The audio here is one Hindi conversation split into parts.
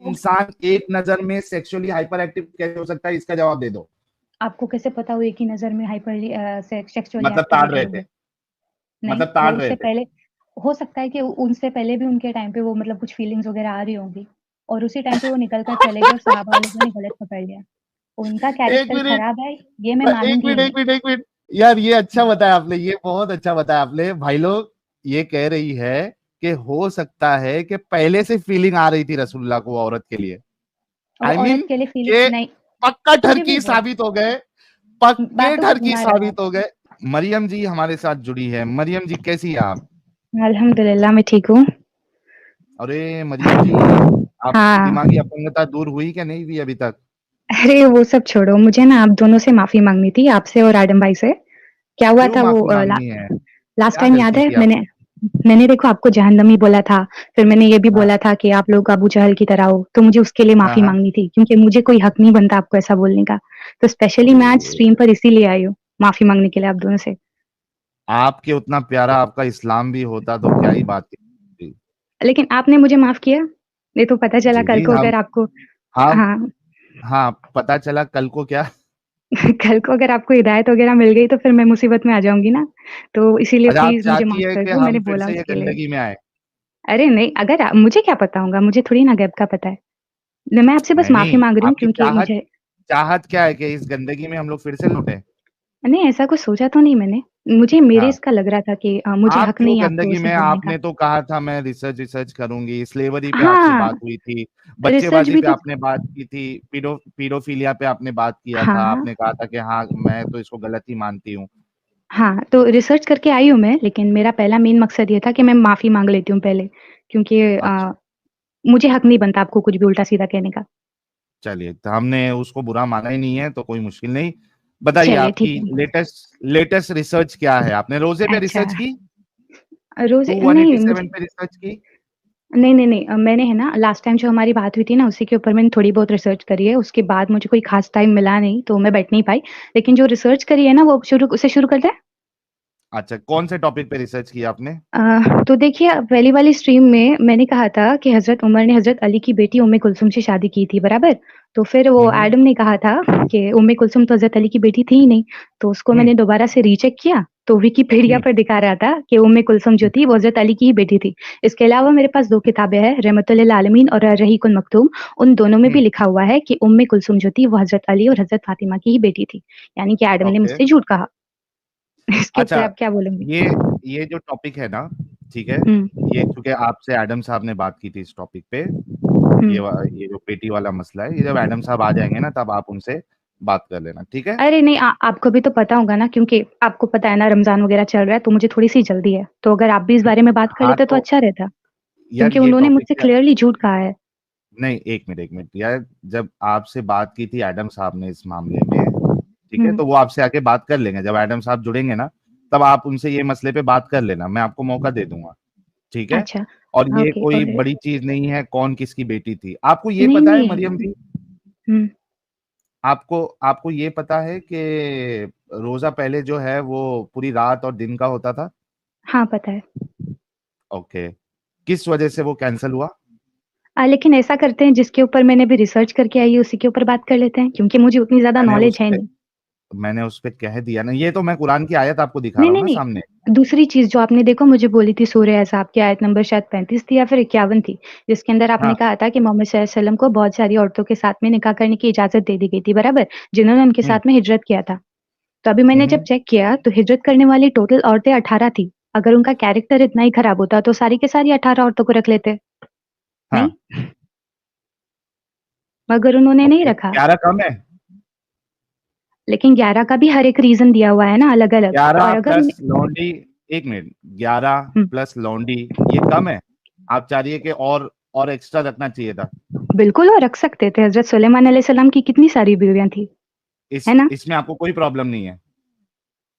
इंसान एक नजर में सेक्सुअली हाइपर एक्टिव कैसे हो सकता है, इसका जवाब दे दो। आपको कैसे पता वो एक ही नजर में हाइपर सेक्सुअली मतलब ताड़ एक्टिवेटेड रहे होंगे? थे, नहीं, मतलब ताड़ वो रहे उससे थे। पहले हो सकता है कि उनसे पहले भी उनके टाइम पे वो मतलब कुछ फीलिंग्स वगैरह आ रही होंगी और उसी टाइम पे वो निकल कर चले गए और सहाबा लोगों ने गलत पकड़ लिया। उनका एक कैरेक्टर मिनट, खराब है, ये मैं एक मानूंगी मिनट, ही एक नहीं। मिनट, एक मिनट। यार ये अच्छा बताया आपने, ये बहुत अच्छा बताया आपने। भाई लोग, ये कह रही है कि हो सकता है कि पहले से फीलिंग आ रही थी रसूलुल्लाह को औरत के लिए। वो आई औरत मीन के लिए फीलिंग के नहीं, पक्का कुछ भी ठरकी बोल, साबित हो गए, पक्के बातों को ठरकी घुमा रहे हो साबित हो गए। मरियम जी हमारे साथ जुड़ी है। मरियम जी कैसी है आप? आप। अल्हम्दुलिल्लाह मैं ठीक हूँ। अरे मरियम जी, आपकी हाँ, दिमागी अपंगता दूर हुई क्या नहीं हुई अभी तक? अरे वो सब छोड़ो, मुझे ना आप दोनों से माफी मांगनी थी, आपसे और आदम भाई से। क्या हुआ क्यों था वो माफी मांगनी है? लास्ट क्या टाइम याद गलती है? की मैंने आपने? मैंने देखो आपको जहन्नमी बोला था, फिर मैंने ये भी हाँ, बोला था कि आप लोग अबू जहल की तरह हो, तो मुझे उसके लिए हाँ, माफी हाँ। मांगनी थी क्योंकि मुझे कोई हक नहीं बनता आपको ऐसा बोलने का। तो स्पेशली अरे मैं आज स्ट्रीम पर इसीलिए आई हूँ, माफी मांगने के लिए आप दोनों से। आपके उतना प्यारा आपका इस्लाम भी होता तो क्या ही बात थी। लेकिन आपने मुझे माफ किया, ये तो पता चला जी कल जी, को हम अगर आपको, हम हाँ हाँ, पता चला कल को क्या? कल को अगर आपको हिदायत वगैरह मिल गई तो फिर मैं मुसीबत में आ जाऊंगी ना, तो इसीलिए अच्छा, आप प्लीज मुझे चाहती माफ है कर कि दो, मैंने हम फिर बोला से ये उसके लिए। गंदगी में आए? अरे नहीं, अगर मुझे क्या पता होगा, मुझे थोड़ी ना गैब का पता है। मैं आपसे बस नहीं माफी नहीं, मांग रही हूँ आपकी क्योंकि चाहत, मुझे, चाहत क्या है कि इस गंदगी में हम लोग फिर से लौटे? नहीं ऐसा कुछ सोचा तो नहीं मैंने, मुझे मेरे हाँ, इसका लग रहा था कि मुझे आप हक क्यों नहीं है आपको गंदगी ऐसे में? बोलने का। आपने तो कहा था मैं रिसर्च रिसर्च करूंगी, स्लेवरी पे आपसे हाँ, बात हुई थी, रिसर्च बच्चेबाजी भी पे तो, आपने बात की थी, पीडोफीलिया पे आपने बात किया था, हाँ आपने कहा था कि हाँ मैं तो इसको गलत ही मानती हूँ। हाँ, तो रिसर्च करके आई हूँ मैं, लेकिन मेरा पहला मेन मकसद ये था कि मैं माफी मांग लेती हूँ पहले, क्योंकि अच्छा, मुझे हक नहीं बनता आपको कुछ भी उल्टा सीधा कहने का। चलिए, तो हमने उसको बुरा माना ही नहीं है तो कोई मुश्किल नहीं। बताइए चलिए आपकी ठीक है। लेटेस्ट लेटेस्ट रिसर्च क्या है? आपने रोजे पे अच्छा, रिसर्च की? रोजे टू वन नहीं एटी मुझे, सेवन पे रिसर्च की? नहीं नहीं नहीं, मैंने है ना लास्ट टाइम जो हमारी बात हुई थी ना, उसी के ऊपर मैंने थोड़ी बहुत रिसर्च करी है, उसके बाद मुझे कोई खास टाइम मिला नहीं तो मैं बैठ नहीं पाई, लेकिन जो रिसर्च करी है ना वो शुरू उसे शुरू करते हैं। अच्छा, कौन से टॉपिक पे रिसर्च किया आपने? तो देखिए पहली वाली स्ट्रीम में मैंने कहा था कि हजरत उमर ने हजरत अली की बेटी उम्मे कुलसुम से शादी की थी, बराबर? तो फिर वो हम्म, एडम ने कहा था कि उम्मे कुलसुम तो हजरत अली की बेटी थी ही नहीं, तो उसको हम्म, मैंने दोबारा से रीचेक किया, तो विकिपीडिया हम्म, पर दिखा रहा था कि उम्मे कुलसुम जो थी वो हजरत अली की ही बेटी थी। इसके अलावा मेरे पास दो किताबें हैं, रहमतुल लिल आलमीन और रहीकुल मखतूम, उन दोनों में भी हम्म। लिखा हुआ है कि उम्मे कुलसुम जो थी वो हजरत अली और हजरत फातिमा की ही बेटी थी, यानी कि एडम ने ओके। मुझसे झूठ कहा। इसके ऊपर अच्छा, आप क्या बोलेंगे? ये ये जो टॉपिक है ना, ठीक है, हम्म। ये चूंकि आपसे एडम साहब ने बात की थी इस टॉपिक पे, हम्म। ये जो पेटी वाला मसला है, ये जब एडम साहब आ जाएंगे ना तब आप उनसे बात कर लेना, ठीक है? अरे नहीं, आपको भी तो पता होगा ना, क्योंकि आपको पता है ना रमजान वगैरह चल रहा है, तो मुझे थोड़ी सी जल्दी है, तो अगर आप भी इस बारे में बात कर हाँ लेते तो तो अच्छा रहता, यार क्योंकि ये उन्होंने टॉपिक मुझसे क्लियरली झूठ कहा है। नहीं, एक मिनट, एक मिनट यार, जब आपसे बात की थी एडम साहब ने इस मामले में, ठीक है, हम्म। तो वो आपसे आके बात कर लेंगे। जब एडम साहब जुड़ेंगे ना तब आप उनसे ये मसले पे बात कर लेना, मैं आपको मौका दे दूंगा, ठीक है? अच्छा। और ये ओके, कोई ऑलराइट। बड़ी चीज नहीं है कौन किसकी बेटी थी। आपको ये नहीं पता है नहीं। मरियम जी, हम्म। आपको आपको ये पता है कि रोजा पहले जो है वो पूरी रात और दिन का होता था? हाँ पता है। ओके, किस वजह से वो कैंसिल हुआ? लेकिन ऐसा करते हैं, जिसके ऊपर मैंने भी रिसर्च करके आई है उसी के ऊपर बात कर लेते हैं, क्योंकि मुझे उतनी ज्यादा मैंने उस नॉलेज है पे नहीं। मैंने उस पे कह दिया ना, ये तो मैं कुरान की आयत आपको दिखा नहीं रहा हूँ नहीं ना सामने। नहीं, दूसरी चीज जो आपने देखो मुझे बोली थी, सूरह अहज़ाब की आयत नंबर शायद 35 थी या फिर 51 थी, जिसके अंदर आपने हाँ। कहा था कि मोहम्मद सल्लल्लाहु अलैहि वसल्लम को बहुत सारी औरतों के साथ में निकाह करने की इजाजत दे दी गई थी, बराबर, जिन्होंने उनके हम्म, साथ में हिजरत किया था। तो अभी मैंने जब हम्म, चेक किया तो हिजरत करने वाली टोटल औरतें 18 थी। अगर उनका कैरेक्टर इतना ही खराब होता तो सारी के सारी 18 औरतों को रख लेते। नहीं, हाँ। मगर उन्होंने नहीं ओके, रखा। 11 कम है? लेकिन 11 का भी हर एक रीजन दिया हुआ है ना, अलग अलग, और 11 अगर प्लस लौंडी, एक मिनट, 11 हम्म, प्लस लौंडी, ये कम है? आप चाह रही है कि और एक्स्ट्रा रखना चाहिए था? बिल्कुल वो रख सकते थे, हजरत सुलेमान अलैहिस्सलाम की कितनी सारी बीवियां थी, है ना? इसमें आपको कोई प्रॉब्लम नहीं है?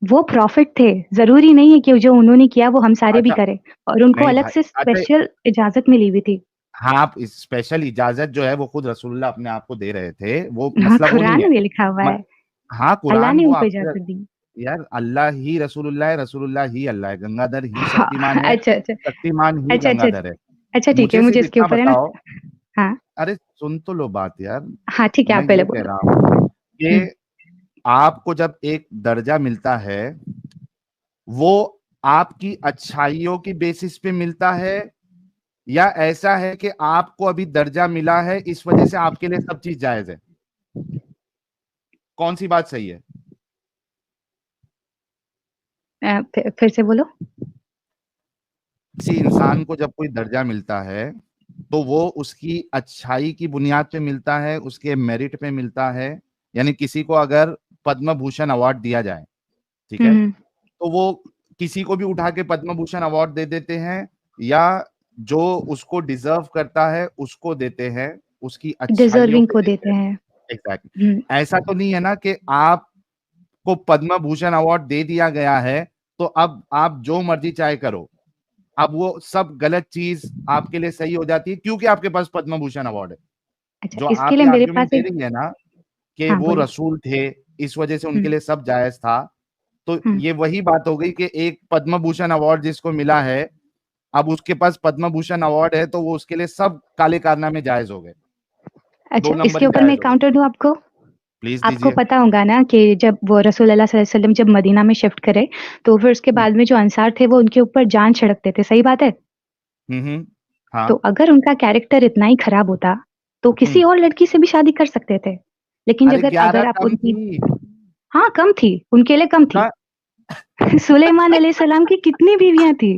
वो प्रॉफिट थे, जरूरी नहीं है कि जो उन्होंने किया वो हम सारे भी अच्छा, करें, और उनको नहीं अलग भाई, से अच्छा, स्पेशल इजाजत मिली हुई थी। हाँ, आप स्पेशल इजाजत जो है वो खुद रसूलुल्लाह अपने आप को दे रहे थे, वो हाँ, मसला वो नहीं है। कुरान में लिखा हुआ म, है, हाँ, अल्लाह कुरान ने वो उनको आपके, इजाजत दी। यार अल्लाह ही रसूलुल्लाह है, रसूलुल्लाह ही अल्लाह है, गंगाधर ही हाँ, शक्तिमान है, अच्छा अच्छा शक्तिमान ही अच्छा अच्छा गंगाधर है। अच्छा, ठीक है, मुझे मुझे सिर्फ इसके इतना ऊपर है ना, बताओ, हाँ, अरे सुन तो लो बात यार। हाँ, ठीक है, मैं आप पहले ये कह बोलो। रहा हूँ हुँ, कि आपको जब एक दर्जा मिलता है, वो आपकी अच्छाइयों की बेसिस पे मिलता है, या ऐसा है कि आपको अभी दर्जा मिला है इस वजह से आपके लिए सब चीज जायज है? कौन सी बात सही है? फिर से बोलो। किसी इंसान को जब कोई दर्जा मिलता है, तो वो उसकी अच्छाई की बुनियाद पे मिलता है, उसके मेरिट पे मिलता है। यानी किसी को अगर पद्म भूषण अवार्ड दिया जाए, ठीक हुँ, है, हुँ, तो वो किसी को भी उठा के पद्म भूषण अवार्ड दे देते हैं, या जो उसको डिजर्व करता है उसको देते हैं, उसकी अच्छाइयों डिज़र्विंग पे को देते देते हैं। हैं। एग्जैक्टली। हुँ, ऐसा तो नहीं है ना कि आपको पद्म भूषण अवार्ड दे दिया गया है, तो अब आप जो मर्जी चाहे करो, अब वो सब गलत चीज आपके लिए सही हो जाती है क्योंकि आपके पास पद्म भूषण अवार्ड है। अच्छा, जो इसके आप लिए ये मेरे आर्ग्यूमेंट पास दे एक। रही है ना कि हाँ, वो बोलिए। रसूल थे, इस वजह से हुँ, उनके लिए सब जायज था, तो हुँ, ये वही बात हो गई कि एक पद्म भूषण अवार्ड जिसको मिला है, अब उसके पास पद्म भूषण अवार्ड है, तो वो उसके लिए सब काले कारनामे जायज हो गए, दो अच्छा, इसके नंबरी ऊपर मैं जायज एक हो गए। काउंटर दूँ आपको? प्लीज आपको दीजिए। पता होगा ना कि जब वो रसूल अल्लाह सल्लल्लाहु अलैहि वसल्लम जब मदीना में शिफ्ट करे, तो फिर उसके हम्म बाद में जो अंसार थे, वो उनके ऊपर जान छिड़कते थे, सही बात है? तो हाँ। अगर उनका कैरेक्टर इतना ही खराब होता, तो किसी हम्म और लड़की से भी शादी कर सकते थे। लेकिन अरे अगर 11 अगर आप कम उनकी। थी। हाँ, कम थी, उनके लिए कम थी। हाँ। सुलेमान अलैहिस्सलाम की कितनी बीवियाँ थी?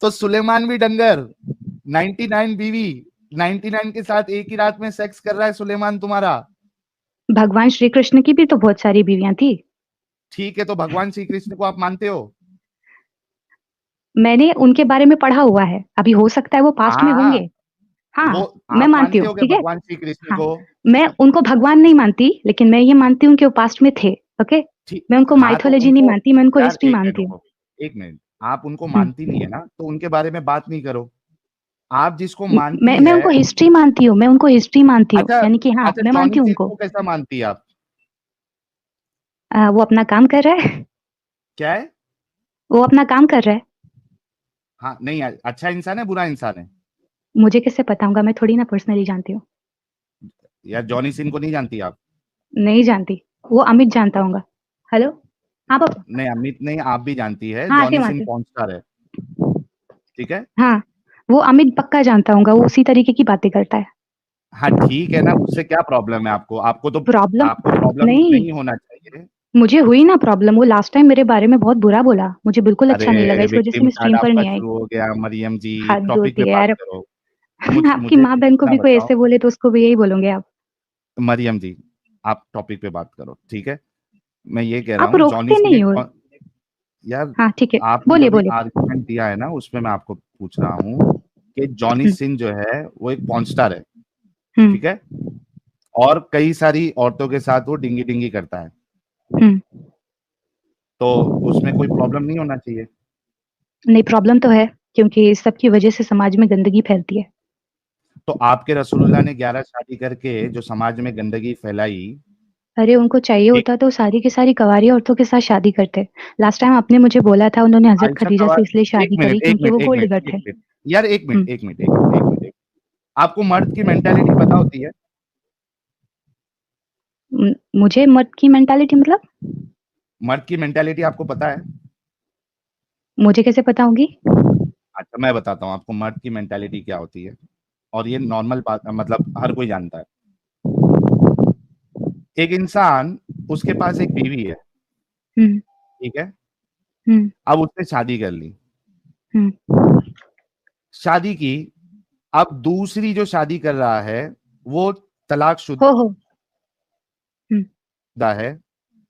तो सुलेमान भी डंगर, 99 बीवी, 99 के साथ एक ही रात में सेक्स कर रहा है सुलेमान तुम्हारा। भगवान श्री कृष्ण की भी तो बहुत सारी बीवियाँ थी। ठीक है, तो भगवान श्री कृष्ण को आप मानते हो? मैंने उनके बारे में पढ़ा हुआ है, अभी हो सकता है वो पास्ट में हाँ, होंगे। हाँ, वो मैं आप मानती मानते हूँ, हो क्या ठीक है? भगवान श्री कृष्ण हाँ, को? मैं उनको भगवान नहीं मानती, लेकिन मैं ये मानती हूँ कि वो पास्ट में थे, ओके? ठीक। मैं उनको हाँ, तो माइथोलॉजी नहीं उनको, मानती, मैं उनको यार हिस्ट्री एक मिनट मानती हूँ। रुको, एक मिनट। आप उनको हुँ, मानती नहीं है ना, तो उनके बारे में बात नहीं करो। आप जिसको मैं मानती मैं है। उनको हिस्ट्री मानती हूँ, मैं उनको हिस्ट्री मानती हूँ, अच्छा। यानी कि हाँ, अच्छा, मैं मानती जॉनी हूँ सिंह उनको। को कैसा मानती है आप? वो अपना काम कर रहा है, क्या है? वो अपना काम कर रहा है। हाँ, नहीं, अच्छा इंसान है बुरा इंसान है? मुझे कैसे पता होगा, मैं थोड़ी ना पर्सनली जानती हूँ। यार जॉनी सिंह को नहीं जानती आप? नहीं जानती, वो अमित जानता होगा। हेलो? हाँ पापा। नहीं, अमित नहीं, आप भी जानती है, हाँ, आती जॉनी हूँ, सिंह आती हूँ। पॉर्न स्टार है। ठीक है। हाँ, वो अमित पक्का जानता होगा, वो उसी तरीके की बातें करता है। हाँ ठीक है ना, उससे क्या प्रॉब्लम है आपको? प्रॉब्लम आपको प्रॉब्लम नहीं, नहीं होना चाहिए। मुझे हुई ना प्रॉब्लम, वो लास्ट टाइम मेरे बारे में बहुत बुरा बोला, मुझे बिल्कुल अच्छा नहीं लगा, अरे इस वजह से विक्टिम मैं कार्ड स्ट्रीम पर आपका नहीं आई। शुरू हो गया, मरियम जी। हद टॉपिक होती पे है बात यार। करो। आपकी मुझे माँ बहन को इतना भी कोई बताओ, ऐसे बोले तो उसको भी यही बोलोगे आप? मरियम जी, आप टॉपिक पे बात करो, ठीक है? मैं ये कह रहा आप हूँ, जॉनी रोकते सिंह नहीं एक हो। यार, हाँ, ठीक है, आपने जो बोलिए, भी बोलिए। आर्गुमेंट दिया है ना, उसमें मैं आपको पूछ रहा हूँ कि जॉनी हुँ, सिंह जो है वो एक पॉर्न स्टार है, हुँ, ठीक है, और कई सारी औरतों के साथ वो डिंगी डिंगी करता है, हुँ। तो उसमें कोई प्रॉब्लम नहीं होना चाहिए। नहीं, प्रॉब्लम तो है, क्योंकि इस सब की वजह से समाज में गंदगी फैलती है। तो आपके रसूलुल्लाह ने 11 शादी करके जो समाज में गंदगी फैलाई। अरे, उनको चाहिए एक होता तो सारी की सारी कँवारी औरतों के साथ शादी करते। लास्ट टाइम आपने मुझे बोला था उन्होंने हज़रत आयशा खदीजा कवार। से इसलिए एक शादी करी मिनट, एक क्योंकि मिनट, वो एक गोल्ड मिनट, डिगर एक थे। मिनट। यार एक हुँ, मिनट, एक मिनट, एक मिनट, एक मिनट, एक मिनट। आपको मर्द की मेंटालिटी पता होती है? मुझे मर्द की मेंटालिटी मतलब? मर्द की मेंटालिटी आपको पता है? मुझे कैसे पता होगी? अच्छा, मैं बताता हूँ आपको मर्द की मेंटालिटी क्या होती है। और ये नॉर्मल बात, मतलब हर कोई जानता है। एक इंसान, उसके पास एक बीवी है, हुँ, ठीक है, हुँ, अब उसने शादी कर ली, हुँ। शादी की, अब दूसरी जो शादी कर रहा है वो तलाकशुदा हो। हुँ, है,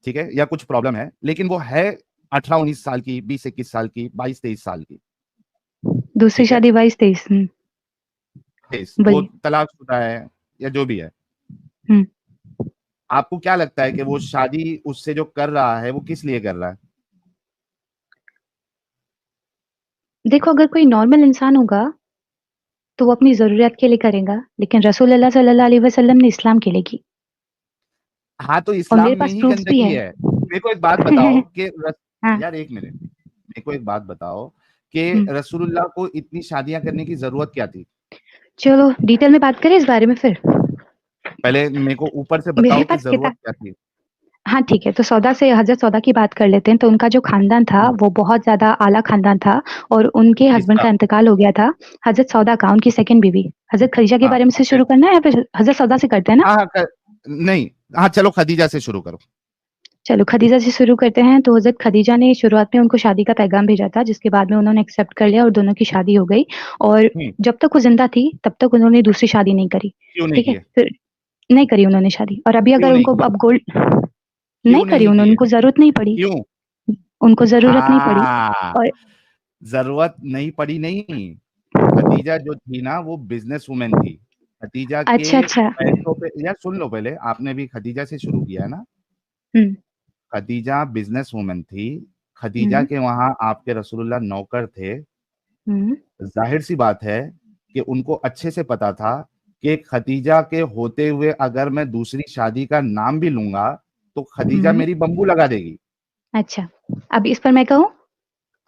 ठीक है, या कुछ प्रॉब्लम है, लेकिन वो है 18-19 साल की, 20-21 साल की, 22-23 साल की, दूसरी ठीक है, शादी 22-23। वो बोलिए। तलाकशुदा है या जो भी है। हुँ। आपको क्या लगता है कि वो शादी उससे जो कर रहा है वो किस लिए कर रहा है? देखो, अगर कोई नॉर्मल इंसान होगा, तो वो अपनी ज़रूरियात के लिए करेगा, लेकिन रसूल अल्लाह सल्लल्लाहु अलैहि वसल्लम ने इस्लाम के लिए की, हाँ, तो और इस्लाम मेरे में पास ही प्रूफ्स भी गंदगी है। है। मेरे को एक बात बताओ कि हाँ, यार एक मिनट, मेरे को एक बात बताओ कि हुँ। रसूलुल्लाह को इतनी शादियां करने की जरूरत क्या थी? चलो डिटेल में बात करें इस बारे में फिर। पहले मेरे को ऊपर से मेरे बताओ कि पास जरूरत क्या थी। हाँ ठीक है, तो सौदा से हज़रत सौदा की बात कर लेते हैं। तो उनका जो खानदान था वो बहुत ज़्यादा आला खानदान था और उनके हस्बैंड किसका? का इंतकाल हो गया था। हज़रत सौदा का, उनकी सेकंड बीवी हज़रत खदीजा के हाँ बारे में से फिर। शुरू करना है या फिर हज़रत सौदा से करते हैं ना? हाँ हाँ नहीं, हाँ चलो खदीजा से शुरू करो। चलो खदीजा से शुरू करते हैं। तो हज़रत खदीजा ने शुरुआत में उनको शादी का पैगाम भेजा था, जिसके बाद में उन्होंने एक्सेप्ट कर लिया और दोनों की शादी हो गई। और हम्म। जब तक वो ज़िंदा थी तब तक उन्होंने दूसरी शादी नहीं करी। क्यों नहीं ठीक है? किए? फिर नहीं करी उन्होंने शादी, और अभी क्यों अगर नहीं उनको किए? अब गोल्ड नहीं क्यों करी नहीं उन्होंने, किए? उनको ज़रूरत नहीं पड़ी। क्यों? उनको ज़रूरत नहीं पड़ी। हाँ, और जरूरत नहीं पड़ी नहीं। खदीजा जो थी ना वो बिजनेस वुमेन थी। खदीजा अच्छा, के अच्छा। पैसों पे, यार सुन लो, पहले आपने भी खदीजा से शुरू किया है ना। हुँ, खदीजा बिजनेस वुमेन थी। खदीजा हुँ, के वहां आपके रसूलुल्लाह नौकर थे। हुँ, जाहिर सी बात है कि उनको अच्छे से पता था कि खदीजा के होते हुए अगर मैं दूसरी शादी का नाम भी लूंगा तो खदीजा हुँ। मेरी बम्बू लगा देगी। अच्छा, अब इस पर मैं कहूँ?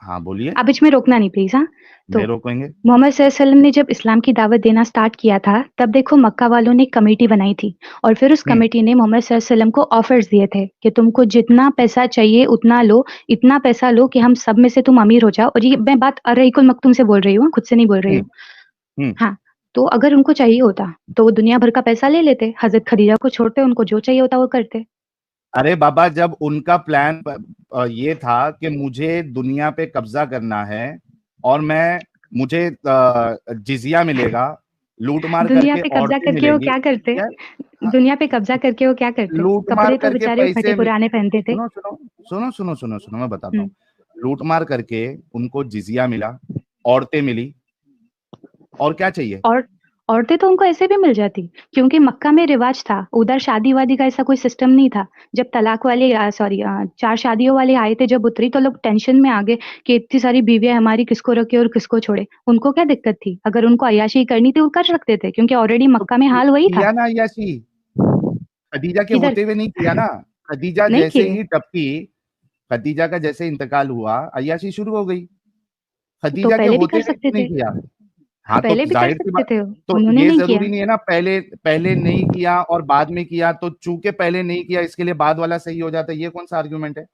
हाँ बोलिए। आप बीच में रोकना नहीं प्लीज़, हाँ? तो नहीं रोकेंगे। मोहम्मद सल्लल्लाहु अलैहि वसल्लम ने जब इस्लाम की दावत देना स्टार्ट किया था, तब देखो मक्का वालों ने एक कमेटी बनाई थी और फिर उस हम्म। कमेटी ने मोहम्मद सल्लल्लाहु अलैहि वसल्लम को ऑफर्स दिए थे कि तुमको जितना पैसा चाहिए उतना लो, इतना पैसा लो कि हम सब में से तुम अमीर हो जाओ। और ये मैं बात अर्रईकुल मखतूम से बोल रही हूँ, खुद से नहीं बोल रही हम्म। हूँ। हम्म। हाँ, तो अगर उनको चाहिए होता, तो वो दुनिया भर का पैसा ले लेते, हज़रत खदीजा को छोड़ते, उनको जो चाहिए होता वो करते। अरे बाबा, जब उनका प्लान ये था कि मुझे दुनिया पे कब्जा करना है और मुझे जिजिया मिलेगा, लूट मार दुनिया करके पे कब्ज़ा औरतें करके वो मिलेंगी। क्या करते? यार, हाँ, दुनिया पे कब्ज़ा करके वो क्या करते? लूट मार कपड़े तो करके बेचारे पैसे फटे-पुराने पहनते थे। सुनो सुनो सुनो सुनो सुनो सुनो, मैं बताता हुँ। हूँ। लूट मार करके उनको जिजिया मिला, औरतें मिली, और क्या चाहिए? और औरतें तो उनको ऐसे भी मिल जाती, क्योंकि मक्का में रिवाज था, उधर शादी-वादी का ऐसा कोई सिस्टम नहीं था। जब तलाक वाले 4 शादियों वाले आए थे जब उतरी, तो लोग टेंशन में आ गए कि इतनी सारी बीवियाँ हमारी किसको रखें और किसको छोड़ें। उनको क्या दिक्कत थी? अगर उनको अय्याशी करनी थी वो कर सकते थे, क्योंकि ऑलरेडी तो मक्का में हाल वही था। किया ना यासी, खदीजा के किधर होते हुए नहीं किया ना। खदीजा नहीं जैसे किए, ही टपकी, खदीजा का जैसे इंतकाल हुआ, अय्याशी शुरू हो गई। तो खदीजा के पहले भी होते कर हुए सकते क्यों नहीं थे। किया? हाँ तो पहले भी कर जाहिर सी सकते बात, थे, तो उन्होंने ये नहीं जरूरी किया। नहीं है ना पहले पहले नहीं किया और बाद में किया, तो चूंकि पहले नहीं किया इसके लिए बाद वाला सही हो जाता है, ये कौन सा आर्गुमेंट है?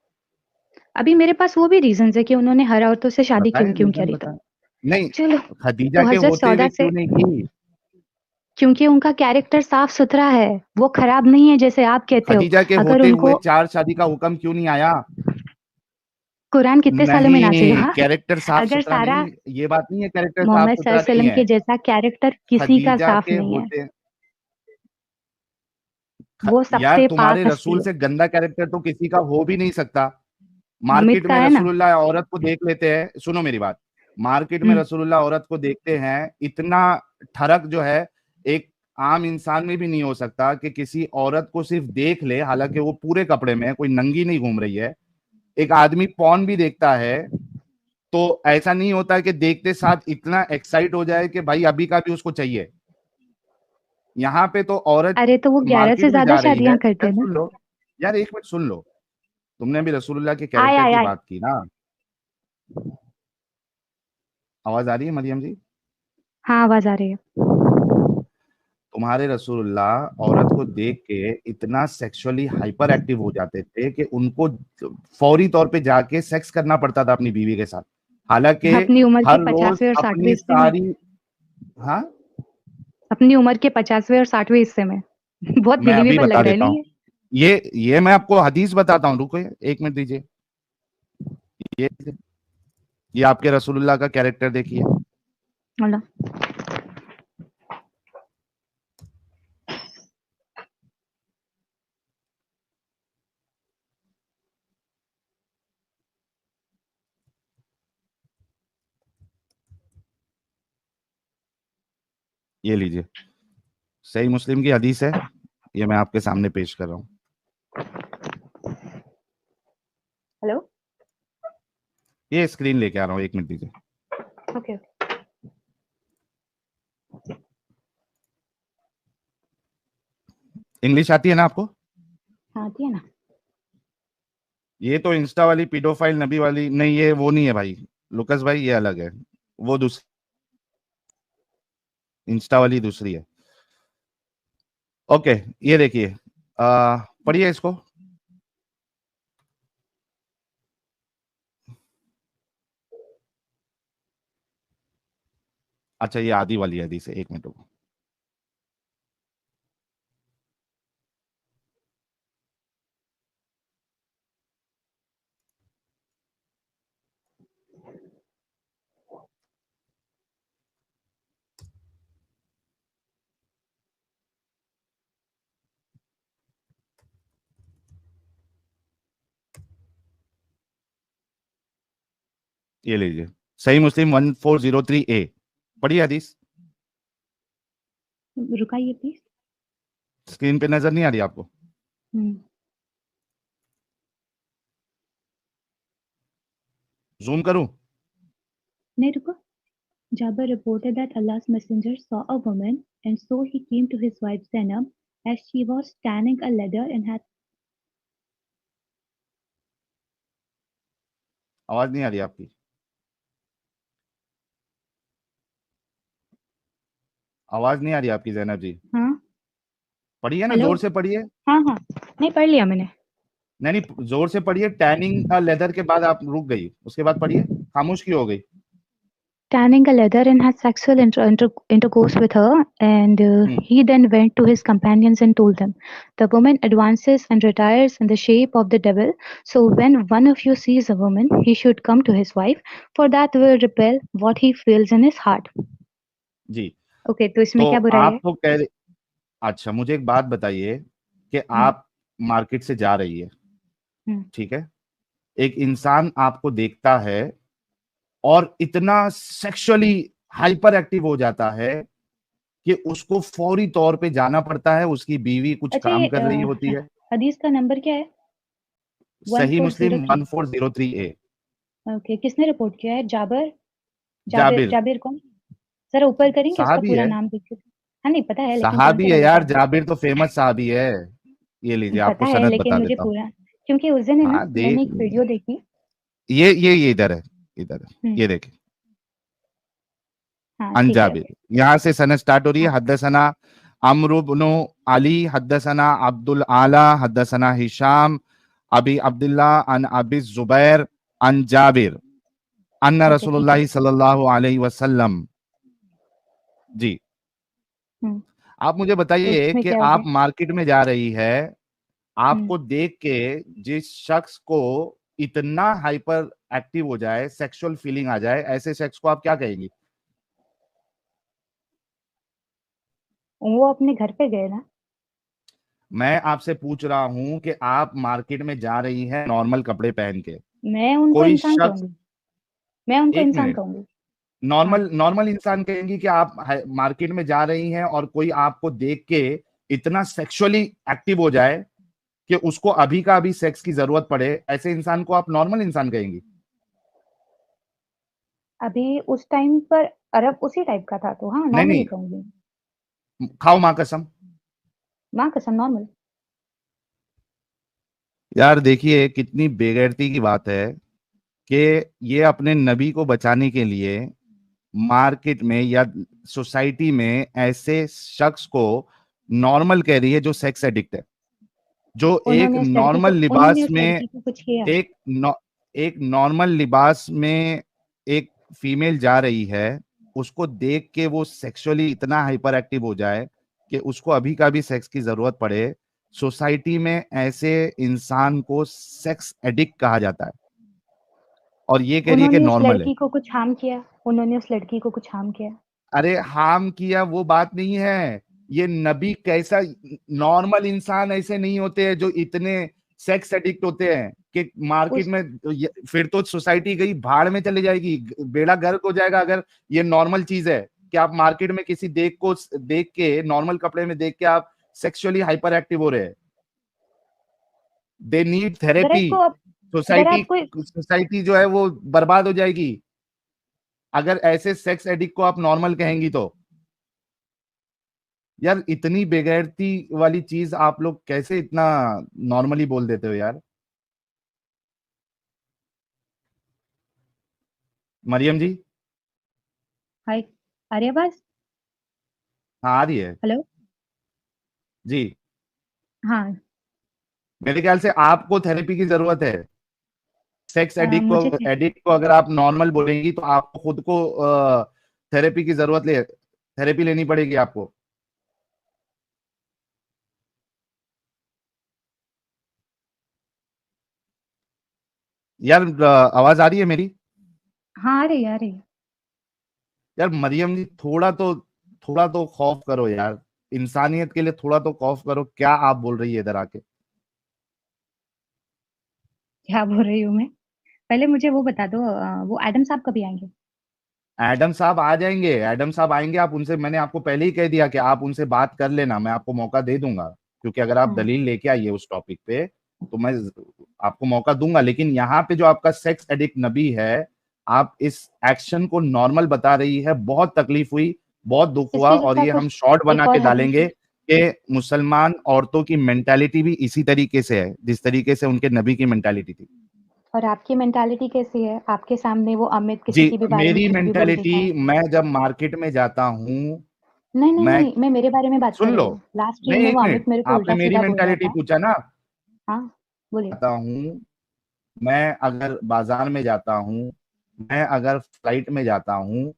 अभी मेरे पास वो भी रीज़न्स है कि उन्होंने हर औरतों से शादी क्यों बताए क्यों रीजन करी तो। बताए। नहीं, चलो, खदीजा तो के हज़रत होते सौदा हुए से, क्यों नहीं की? क्योंकि उनका कैरेक्टर साफ-सुथरा है, वो खराब नहीं है जैसे आप कहते हो। खदीजा के अगर होते हुए उनको 4 शादी का हुक्म क्यों नहीं आया? कुरान कितने सालों में नाज़िल नहीं, हुआ? कैरेक्टर साफ अगर सुथरा सारा नहीं, ये बात नहीं है, कैरेक्टर साफ मोहम्मद सुथरा सल्लल्लाहु अलैहि नहीं वसल्लम है। के जैसा कैरेक्टर किसी का खदीजा साफ के नहीं है। होते, वो यार सबसे तुम्हारे पाक हस्ती रसूल है। से गंदा कैरेक्टर तो किसी का हो भी नहीं सकता। हामिद मार्केट का में है ना? रसूलुल्लाह औरत को देख लेते हैं, सुनो मेरी बात। मार्केट में हुँ, रसूलुल्लाह औरत को देखते हैं, इतना ठरक जो है एक आम इंसान में भी नहीं हो सकता कि किसी औरत को सिर्फ देख ले, हालांकि वो पूरे कपड़े में है, कोई नंगी नहीं घूम रही है। एक आदमी पॉर्न भी देखता है तो ऐसा नहीं होता कि देखते साथ इतना एक्साइट हो जाए कि भाई अभी का भी उसको चाहिए। यहाँ पे तो औरत अरे तो वो 11 से मार्केट में ज़्यादा जा रही है, शादियाँ करते यार हैं ना। सुन लो, यार एक मिनट सुन लो। तुमने अभी रसूलुल्लाह के आए, कैरेक्टर आए, की आए। बात की ना। आवाज आ रही है मरियम जी? हाँ, आवाज़ आ रही है। तुम्हारे रसूलुल्लाह औरत को देख के इतना सेक्सुअली हाइपर एक्टिव हो जाते थे कि उनको फौरी तौर पे जाके सेक्स करना पड़ता था अपनी बीवी के साथ। हालांकि अपनी उम्र के हर रोज 50वें और 60वें अपनी हिस्से में, सारी, हाँ अपनी उम्र के 50वें और 60वें हिस्से में। बहुत मैं अभी बिलीवेबल बता लग रहा है देता नहीं हूँ। ये? ये मैं आपको हदीस बताता हूँ, रुको एक मिनट दीजिए। ये ये आपके रसूलुल्लाह का कैरेक्टर देखिए। बोलो। ये लीजिए, सही मुस्लिम की हदीस है, ये मैं आपके सामने पेश कर रहा हूँ। हेलो? ये स्क्रीन लेके आ रहा हूँ, एक मिनट दीजिए। Okay, okay. इंग्लिश आती है ना आपको? हाँ, आती है ना। ये तो इंस्टा वाली पीडोफाइल नबी वाली नहीं, ये वो नहीं है भाई। लुकस भाई ये अलग है, वो दूसरी। इंस्टा वाली दूसरी है। ओके, ये देखिए, पढ़िए इसको। अच्छा, ये आदि वाली हदीस है, 1 मिनट रुको। ये लीजिए, सही मुस्लिम 1403A, पढ़िए हदीस। रुकाइए प्लीज। स्क्रीन पे नजर नहीं आ रही आपको? जूम करूं? नहीं, रुको। Jabir reported that Allah's messenger saw a woman, and so he came to his wife Zainab as she was tanning a leather and had. आवाज नहीं आ रही आपकी? आवाज नहीं आ रही आपकी जैनब जी? हाँ। पढ़िए ना, हेलो। जोर से पढ़िए। हाँ हाँ, नहीं पढ़ लिया मैंने। नहीं नहीं, जोर से पढ़िए। टैनिंग लेदर के बाद आप रुक गई, उसके बाद पढ़िए, खामोश क्यों हो गई? Tanning a leather and had sexual intercourse with her, and he then went to his companions and told them, "The woman advances and retires in the shape of the devil. So when one of you sees a woman, he should come to his wife, for that will repel what he feels in his heart." Ji. Okay, तो इसमें तो क्या बुराई है? आप तो कह रहे, अच्छा मुझे एक बात बताइए कि हम्म। आप मार्केट से जा रही है, हम्म। ठीक है, एक इंसान आपको देखता है और इतना सेक्सुअली हाइपर एक्टिव हो जाता है कि उसको फौरी तौर पे जाना पड़ता है, उसकी बीवी कुछ अच्छा, काम ये कर रही होती है। हदीस का नंबर क्या है? सही मुस्लिम 1403। 1403A। ओके, किसने रिपोर्ट किया है? जाबिर। जाबिर जाबिर जाबिर कौन? जरा ऊपर करेंगे, उसका साहबी पूरा है, नाम देखिए। हाँ नहीं पता है, लेकिन कौन साहबी से है वाला यार, जाबिर? जाबिर तो फेमस साहबी है। ये लीजिए, पता आपको है, सनद लेकिन बता मुझे देता हूँ। पूरा, क्योंकि उस दिन है ना, हाँ मैंने देख एक वीडियो देखी। ये इधर है, इधर है, हम्म। ये देखिए। हाँ अन ठीक है, जाबिर, ओके। यहाँ से सनद स्टार्ट हो रही है। हाँ। हदसना अम्रु इब्नु अली, हदसना अब्दुल आला, हदसना हिशाम अबी अब्दुल्लाह अन अबी जुबैर अन जाबिर अन्ना ओके ठीक है। रसूलुल्लाह सल्लल्लाहु अलैहि वसल्लम। जी। हम्म। आप मुझे तो बताइए इसमें कि क्या हो आप गया? मार्केट में जा रही है, हम्म। आपको देख के जिस शख्स को इतना हाइपर एक्टिव हो जाए, सेक्सुअल फीलिंग आ जाए, ऐसे शख्स को आप क्या कहेंगी? वो अपने घर पे गए ना। मैं आपसे पूछ रहा हूं कि आप मार्केट में जा रही हैं नॉर्मल कपड़े पहन के, मैं उनको कोई इंसान शख्स, कहूंगी। मैं उनको एक इंसान मिनट, कहूंगी। हाँ। नॉर्मल नॉर्मल इंसान कहेंगी कि आप मार्केट में जा रही हैं और कोई आपको देख के इतना सेक्सुअली एक्टिव हो जाए कि उसको अभी का अभी सेक्स की जरूरत पड़े, ऐसे इंसान को आप नॉर्मल इंसान कहेंगी? अभी उस टाइम पर अरब उसी टाइप का था, तो हाँ नहीं नॉर्मली नहीं, कहूंगी। खाओ मां कसम। माँ कसम, नॉर्मल। यार देखिए, कितनी बेगैरती की बात है कि ये अपने नबी को बचाने के लिए मार्केट में या सोसाइटी में ऐसे शख्स को नॉर्मल कह रही है जो सेक्स एडिक्ट है, जो एक नॉर्मल उन्होंने लिबास उस में, लड़की को कुछ किया? एक नॉ, एक नॉर्मल लिबास में एक फीमेल जा रही है, उसको देख के वो सेक्सुअली इतना हाइपर एक्टिव हो जाए कि उसको अभी का भी सेक्स की जरूरत पड़े। सोसाइटी में ऐसे इंसान को सेक्स एडिक्ट कहा जाता है, और ये कह रही है कि उन्होंने उस नॉर्मल है। लड़की को कुछ हार्म किया? उन्होंने उस लड़की को कुछ हार्म किया? अरे हार्म किया वो बात नहीं है, ये नबी कैसा, नॉर्मल इंसान ऐसे नहीं होते हैं जो इतने सेक्स एडिक्ट होते हैं कि मार्केट उस में फिर तो सोसाइटी गई भाड़ में चली जाएगी, बेड़ा गर्क हो जाएगा अगर ये नॉर्मल चीज है कि आप मार्केट में किसी देख के नॉर्मल कपड़े में देख के आप सेक्सुअली हाइपर एक्टिव हो रहे हैं। दे नीड जरा थेरेपी। इसको जरा सोसाइटी, आपको सोसाइटी जो है वो बर्बाद हो जाएगी अगर ऐसे सेक्स एडिक्ट को आप नॉर्मल कहेंगी तो। यार इतनी बेगैरती वाली चीज आप लोग कैसे इतना नॉर्मली बोल देते हो यार? मरियम जी, हाय, आ रही आवाज? हाँ आ रही है हेलो। जी। हाँ। मेरे ख्याल से आपको थेरेपी की जरूरत है। सेक्स मुझे एडिक्ट को अगर आप नॉर्मल बोलेंगी तो आपको खुद को थेरेपी की जरूरत थेरेपी लेनी पड़ेगी आपको। यार आवाज आ रही है मेरी? हाँ, आ रही है, आ रही है। यार मरियम जी, थोड़ा तो खौफ करो यार। इंसानियत के लिए थोड़ा तो खौफ करो। क्या आप बोल रही है इधर आके? क्या बोल रही हूँ मैं? पहले मुझे वो बता दो, वो एडम साहब कभी आएंगे? एडम साहब आ जाएंगे, एडम साहब आएंगे। आप उनसे, मैंने आपको पहले ही कह दिया कि आप उनसे बात कर लेना, मैं आपको मौका दे दूंगा। क्योंकि अगर आप हाँ। दलील लेके आइए उस टॉपिक पे तो मैं आपको मौका दूंगा। लेकिन यहाँ पे जो आपका सेक्स एडिक्ट नबी है, आप इस एक्शन को नॉर्मल बता रही है। बहुत तकलीफ हुई, बहुत दुख हुआ, इसके और जैसा ये हम कुछ शॉर्ट बना एक के और हदीस डालेंगे है। कि मुसलमान औरतों की मेंटालिटी भी इसी तरीके से है जिस तरीके से उनके नबी की मेंटालिटी थी। और आपकी मेंटालिटी कैसी है? आपके सामने वो अमित जी, किसी के भी बारे में मेरी कुछ भी बोल मेंटालिटी, देता है। मैं जब मार्केट में जाता हूँ, नहीं, नहीं, मैं, नहीं, मैं मेरे बारे में बात कर सुन रही लो, हूँ। लास्ट ट्रेन नहीं में एक वो मिनट, अमित मेरे को आपने मेरी उल्टा-सीधा बोल रहा मेंटालिटी था। पूछा ना। हाँ, बोलिए। जाता हूँ, मैं अगर बाजार में जाता हूँ, मैं अगर फ्लाइट में जाता हूँ,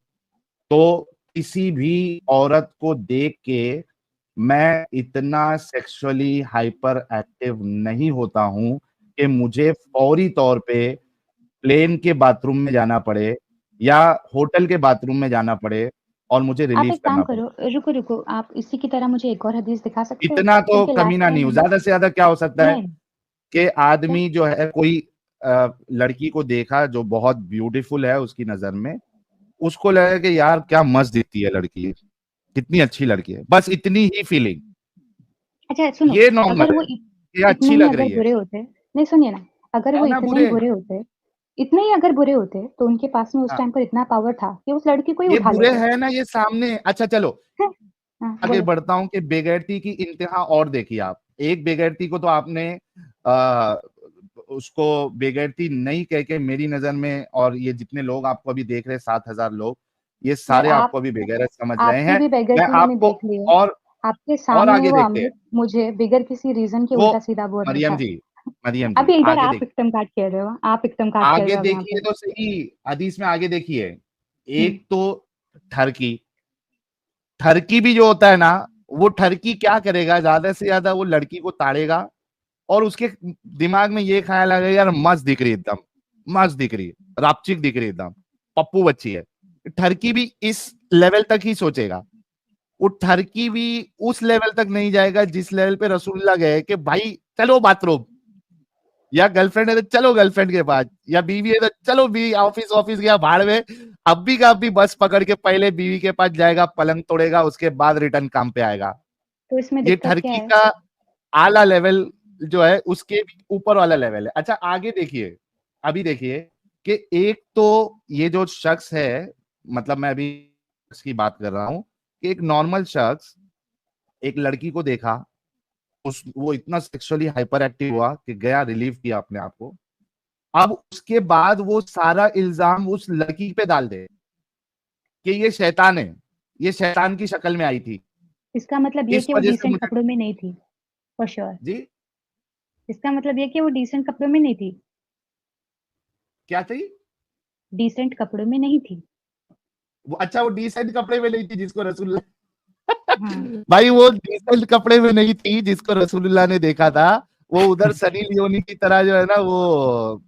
तो किसी भी औरत को देख के मैं इतना सेक्सुअली हाइपर एक्टिव नहीं होता हूँ कि मुझे फौरी तौर पे प्लेन के बाथरूम में जाना पड़े या होटल के बाथरूम में जाना पड़े और मुझे आप रिलीव एक काम करना पड़े। करो, रुको, रुको, आप इसी की तरह मुझे एक और हदीस दिखा सकते हो? इतना तो क्योंकि लास्ट कमीना टाइम नहीं हूं। मैंने ज्यादा से ज्यादा क्या हो सकता है नहीं, कि क्या? आदमी जो है, कोई लड़की को देखा जो बहुत ब्यूटीफुल है उसकी नजर में, उसको लगा कि यार क्या मस्त दिखती है लड़की, कितनी अच्छी लड़की है, बस इतनी ही फीलिंग। अच्छा सुनो, ये नॉर्मल अगर है, वो ये इतने अच्छी ही लग अगर रही बुरे होते, नहीं सुनिए ना, अगर वो है ना इतने ही बुरे। बुरे होते, इतने ही अगर बुरे होते, तो उनके पास में उस हाँ, टाइम पर इतना पावर था कि उस लड़की को ही ये उठा बुरे लेते। है ना ये सामने। अच्छा चलो हैं? हाँ, आगे बोलो। बढ़ता हूं कि बेगैरती की इंतहा और देखिए आप। एक बेगैरती को तो आपने आ, उसको बेगैरती नहीं कह के मेरी नजर में, और ये जितने लोग आपको अभी देख रहे हैं 7,000 लोग, ये भाई सारे आप आपको अभी बेगैरत समझ रहे आपकी हैं। भी मैं बेइज्जती मैंने आपको देख ली है। और आपके और सामने आगे वो देखते हैं। अमित मुझे बिगर किसी रीज़न के वो उल्टा-सीधा बोल रहा मरियम था। जी, मरियम जी अभी इधर आगे आप देखिए, विक्टिम कार्ड खेल रहे हो, आप विक्टिम कार्ड खेल आगे रहे हो यहाँ देखिए पे। तो सही। हदीस में आगे देखिए। हुँ। एक तो ठरकी, ठरकी भी जो होता है ना, वो ठरकी क्या करेगा, ज्यादा से ज्यादा वो लड़की को ताड़ेगा और उसके दिमाग में ये ख्याल आ गया यार मस्त दिख रही है एकदम, मस्त दिख रही है, रापचिक दिख रही है एकदम, पप्पू बच्ची है। ठरकी भी इस लेवल तक ही सोचेगा। वो ठरकी भी उस लेवल तक नहीं जाएगा जिस लेवल पे रसूलुल्लाह गए कि भाई चलो बाथरूम, या गर्लफ्रेंड है तो चलो गर्लफ्रेंड के पास, या बीवी है तो चलो बीवी, ऑफिस ऑफिस गया भाड़ में, अब भी का अब भी बस पकड़ के पहले बीवी के पास जाएगा, पलंग तोड़ेगा, उसके बाद रिटर्न काम पे आएगा। तो इसमें ये दिक्कत क्या ठरकी है? का आला लेवल जो है, उसके भी ऊपर वाला लेवल है। अच्छा आगे देखिए, अभी देखिए कि एक तो ये जो शख्स है, मतलब मैं अभी शख्स की बात कर रहा हूं कि एक नॉर्मल शख्स एक लड़की को देखा, उस वो इतना सेक्सुअली हाइपर एक्टिव हुआ कि गया, रिलीव किया अपने आप को। अब उसके बाद वो सारा इल्जाम उस लड़की पे डाल दे कि ये शैतान है, ये शैतान की शक्ल में आई थी, इसका मतलब ये इस कि वो वजह से डिसेंट मुझे। कपड़ों में नहीं थी, फॉर श्योर। जी, इसका मतलब ये कि वो डिसेंट कपड़ों में नहीं थी, क्या चाहिए? डिसेंट कपड़ों में नहीं थी। वो अच्छा, वो डिसेंट कपड़े में नहीं थी जिसको रसूल हाँ। भाई, वो डिसेंट कपड़े में नहीं थी जिसको रसूलुल्लाह ने देखा था। वो उधर सनी लियोनी की तरह जो है ना, वो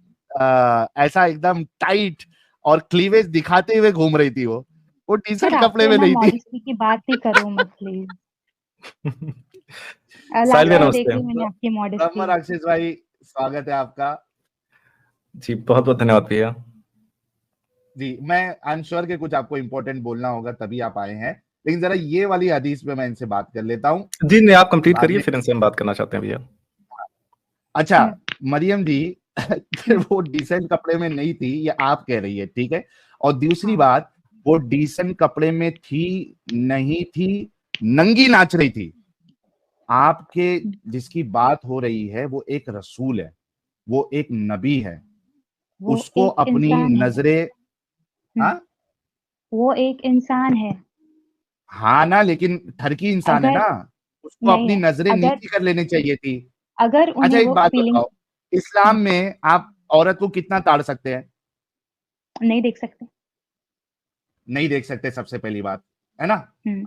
ऐसा एकदम टाइट और क्लीवेज दिखाते हुए घूम रही थी। वो सर डिसेंट कपड़े आपको में ना नहीं थी। मॉडेस्टी की बात ही करो मत प्लीज़। साहिल लास्ट भैया टाइम देख नमस्ते। ली मैंने आपकी ब्रह्म मॉडेस्टी। राक्षस भाई, स्वागत है आपका। जी बहुत बहुत धन्यवाद भैया। जी, मैं आई एम श्योर कि कुछ आपको इंपॉर्टेंट बोलना होगा तभी आप आए हैं, लेकिन जरा ये वाली हदीस पे मैं इनसे बात कर लेता हूँ जी नहीं, आप कंप्लीट बाद करिए, में। फिर इनसे हम बात करना चाहते हैं भैया। अच्छा, हुँ, मरियम जी हुँ, वो डिसेंट कपड़े में नहीं थी, ये आप कह रही है, ठीक है। और दूसरी हाँ। बात, वो डिसेंट कपड़े में थी नहीं थी, नंगी नाच रही थी। आपके जिसकी बात हो रही है वो एक रसूल है, वो एक नबी है, वो उसको एक अपनी इंसान है। नजरें। हुँ, हाँ, वो एक इंसान है। हाँ ना, लेकिन ठरकी इंसान है अगर ना, उसको नहीं अपनी है, नजरें अगर नीची कर लेनी चाहिए थी। अगर अच्छा उन्हें एक वो बात फीलिंग बताओ, इस्लाम में आप औरत को कितना ताड़ सकते हैं? नहीं देख सकते। नहीं देख सकते, सबसे पहली बात, है ना?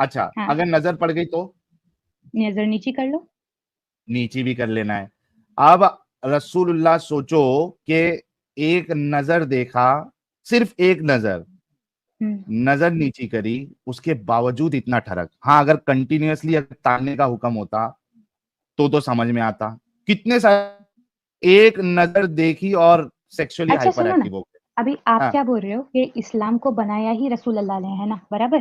अच्छा, हाँ, अगर नजर पड़ गई तो नजर नीची कर लो। नीची भी कर लेना है। अब रसूलुल्लाह सोचो कि एक नजर देखा, सिर्फ एक नजर, नजर नीची करी, उसके बावजूद इतना ठरक। हाँ, अगर कंटिन्यूअसली अगर ताड़ने का हुक्म होता तो समझ में आता। कितने सारे एक नजर देखी और सेक्सुअली अच्छा हाइपर सुनो ना, एक्टिव हो गए। अभी आप हाँ क्या बोल रहे हो कि इस्लाम को बनाया ही रसूल अल्लाह ने, है ना, बराबर?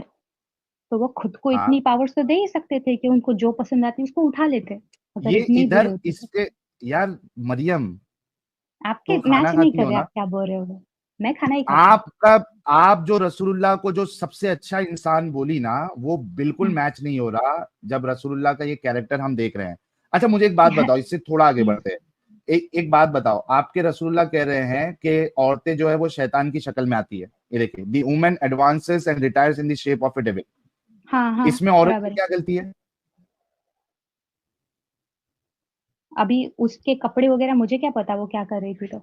तो वो खुद को हाँ, इतनी पावर्स तो दे ही सकते थे कि उनको जो पसंद आती उसको उठा लेते, अगर ये इतने ही बुरे इधर होते इस तो। पे, यार मरियम, आपके तो खाना मैच नहीं खाती कर हो रहे, ना? आप क्या बोल रहे हो? मैं खाना ही खाती हूँ। आपका, आप जो रसूलुल्लाह को जो सबसे अच्छा इंसान बोली ना, वो बिल्कुल हम्म, मैच नहीं हो रहा जब रसूलुल्लाह का ये कैरेक्टर हम देख रहे हैं। अच्छा मुझे एक बात हाँ, बताओ, इससे थोड़ा आगे हम्म, बढ़ते हैं। एक बात बताओ, आपके रसूलुल्लाह कह रहे हैं कि औरतें जो है वो शैतान की शक्ल में आती है। ये देखिए, the woman advances and retires in the shape of a devil. हाँ, हाँ, इसमें औरत बराबर की है। क्या गलती है? अभी उसके कपड़े वगैरह मुझे क्या पता वो क्या कर रही थी तो।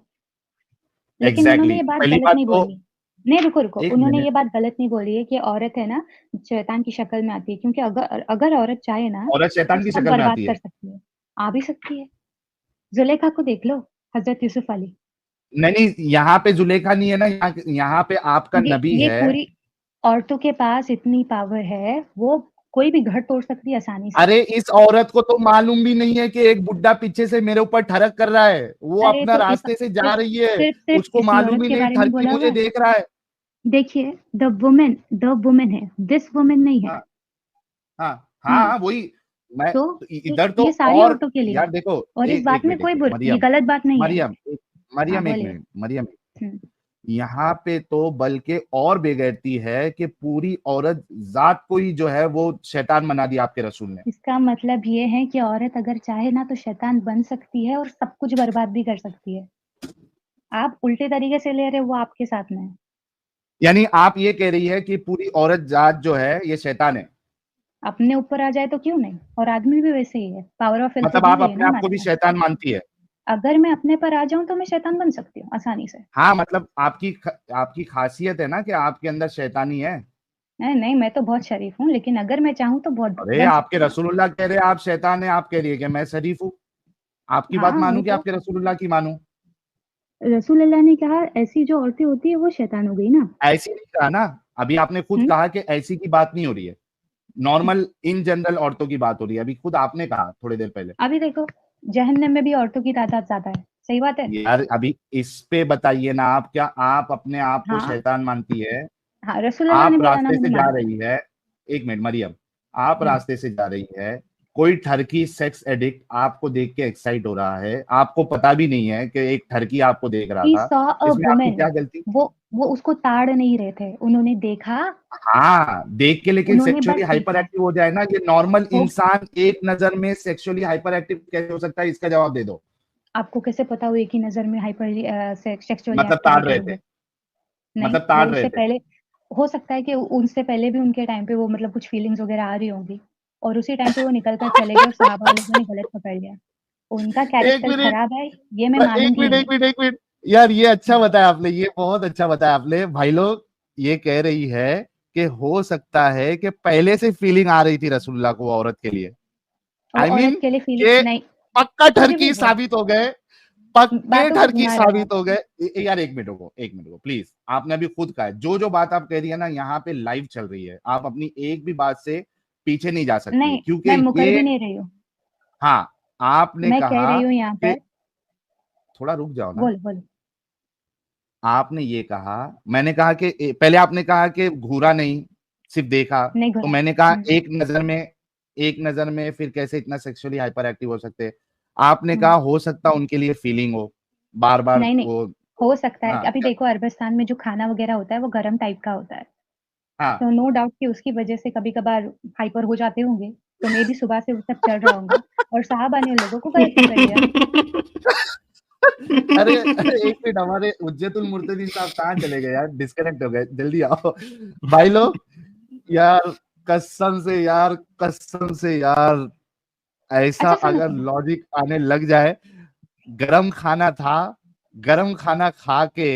लेकिन उन्होंने एग्जैक्टली ये बात पहली गलत बात नहीं तो, बोली। नहीं, रुको रुको, एक उन्होंने मिनट, ये बात गलत नहीं बोली है कि औरत है ना शैतान की शक्ल में आती है, क्योंकि अगर अगर औरत चाहे ना औरत तो शैतान की सब शक्ल में बर्बाद आती कर है? सकती है। आ भी सकती है। जुलेखा को देख लो, हजरत यूसुफ अली। नहीं नहीं, यहाँ पे जुलेखा नहीं है ना, यहाँ पे आपका नबी ये है। पूरी औरतों के पास इतनी पावर है, वो कोई भी घर तोड़ सकती है आसानी से। अरे इस औरत को तो मालूम भी नहीं है कि एक बुड्ढा पीछे से मेरे ऊपर ठरक कर रहा है, वो अरे अपना तो इस रास्ते से जा सिर्फ रही है। सिर्फ सिर्फ उसको इसी औरत मालूम ही के नहीं बारे में ठरकी बोला हुआ मुझे है। देख रहा है। देखिए, द वुमेन है, दिस वुमेन नहीं है। हाँ हाँ हाँ हाँ, हाँ, वही। मैं तो, तो इधर तो, ये सारी और औरतों के लिए है। यार देखो, और इस बात में एक कोई मिनट, ये मरियम, गलत बात नहीं है। मरियम हाँ, मरियम एक बोलिए। मिनट, मरियम, हम्म, यहाँ पे तो बल्कि और बेगैरती है कि पूरी औरत जात को ही जो है वो शैतान बना दिया आपके रसूल ने। इसका मतलब ये है कि औरत अगर चाहे ना तो शैतान बन सकती है और सब कुछ बर्बाद भी कर सकती है। आप उल्टे तरीके से ले रहे हो, वो आपके साथ में है। यानी आप ये कह रही है कि पूरी औरत जात जो है ये शैतान है? अपने ऊपर आ जाए तो क्यों नहीं, और आदमी भी वैसे ही है, पावर ऑफ मतलब आप एलसीबी है अपने ना आप को हमारे भी पास। शैतान मानती है? अगर मैं अपने पर आ जाऊं तो मैं शैतान बन सकती हूँ आसानी से। हाँ, मतलब आपकी खासियत है ना कि आपके अंदर शैतानी है। नहीं नहीं, मैं तो बहुत शरीफ हूँ, लेकिन अगर मैं चाहूँ तो बहुत अरे बन आपके सकती हूँ। रसूलुल्लाह कह रहे हैं आप शैतान है, आप कह रही है कि मैं शरीफ हूँ। आपकी बात हाँ, मानू वही कि तो। आपके रसूलुल्लाह की मानू? रसूल अल्लाह ने कहा ऐसी जो औरतें होती है वो शैतान हो गई ना। ऐसी नहीं कहा ना, अभी आपने खुद हम्म, कहा कि ऐसी की बात नहीं हो रही है, नॉर्मल इन जनरल औरतों की बात हो रही है, अभी खुद आपने कहा थोड़ी देर पहले। अभी देखो, जहन्नम में भी औरतों की तादाद ज्यादा है, सही बात है। यार अभी इस पे बताइए ना, आप क्या आप अपने आप को हाँ, शैतान मानती है? हाँ, रसूल अल्लाह ने आप बोला ना, रास्ते मैं से नहीं जा मानती। रही है, एक मिनट मरियम, आप हम्म, रास्ते से जा रही है, कोई ठरकी सेक्स एडिक्ट आपको देख के एक्साइट हो रहा है, आपको पता भी नहीं है कि एक ठरकी आपको देख रहा ही था, सॉ अ इसमें आपकी वुमेन। क्या गलती? वो उसको ताड़ नहीं रहे थे, उन्होंने देखा। हाँ देख के, लेकिन उन्होंने सेक्सुअली बस हाइपर देखा। एक्टिव हो जाए ना, ये नॉर्मल हो इंसान एक नजर में सेक्सुअली हाइपर एक्टिव कैसे हो सकता है, इसका जवाब दे दो। आपको कैसे पता वो एक ही नजर में हाइपर सेक्सुअली मतलब ताड़ एक्टिवेटेड रहे हो थे, गए? नहीं, मतलब ताड़ वो रहे उससे थे। पहले हो सकता है कि उनसे पहले भी उनके टाइम पे वो मतलब कुछ फीलिंग्स वगैरह आ रही होंगी, और उसी टाइम पे वो निकल कर चले गए और सहाबा लोगों ने गलत पकड़ लिया। उनका एक कैरेक्टर मिनट, खराब है, ये मैं एक मानूंगी मिनट, नहीं। एक मिनट, यार ये अच्छा बताया आपने, ये बहुत अच्छा बताया आपने भाई लोग। ये कह रही है कि हो सकता है कि पहले से फीलिंग आ रही थी रसूलुल्लाह को औरत के लिए। वो आई मीन औरत के लिए के फीलिंग नहीं। पक्का कुछ भी ठरकी बोल, साबित हो गए, पक्के बातों को ठरकी घुमा रहे हो आप। साबित हो गए। यार एक मिनट को, एक मिनट को प्लीज, आपने अभी खुद कहा है, जो जो बात आप कह रही है ना, यहाँ पे लाइव चल रही है, आप अपनी एक भी बात से पीछे नहीं जा सकती है, नहीं, मैं क्योंकि मुकर ये, भी नहीं रही हूँ। हाँ, आपने मैं कह कहा रही हूँ यहाँ कि, पर। थोड़ा रुक जाओ ना। बोलो बोलो। आपने ये कहा, मैंने कहा कि पहले आपने कहा कि घूरा नहीं, सिर्फ देखा। नहीं तो घुरा। मैंने कहा एक नजर में, एक नजर में फिर कैसे इतना सेक्सुअली हाइपर एक्टिव हो सकते? आपने कहा हो सकता उनके लिए फीलिंग हो, बार बार नहीं नहीं, वो। हो सकता है। हाँ अभी देखो, अरबस्तान में जो खाना वगैरह होता है वो गर्म टाइप का होता है। हाँ। तो नो डाउट कि उसकी वजह से कभी कभार हाइपर हो जाते होंगे। तो मे भी सुबह से वो सब चल रहा होगा, और साहबा ने उन लोगों को गलत पकड़ लिया। अरे अरे एक मिनट, हमारे उज्जतुल मुर्तदीन साहब कहाँ चले गए यार, डिस्कनेक्ट हो गए, जल्दी आओ भाई लोग। यार कसम से यार ऐसा अच्छा सुनो अगर सुनो, लॉजिक आने लग जाए, गरम खाना था, गरम खाना खा के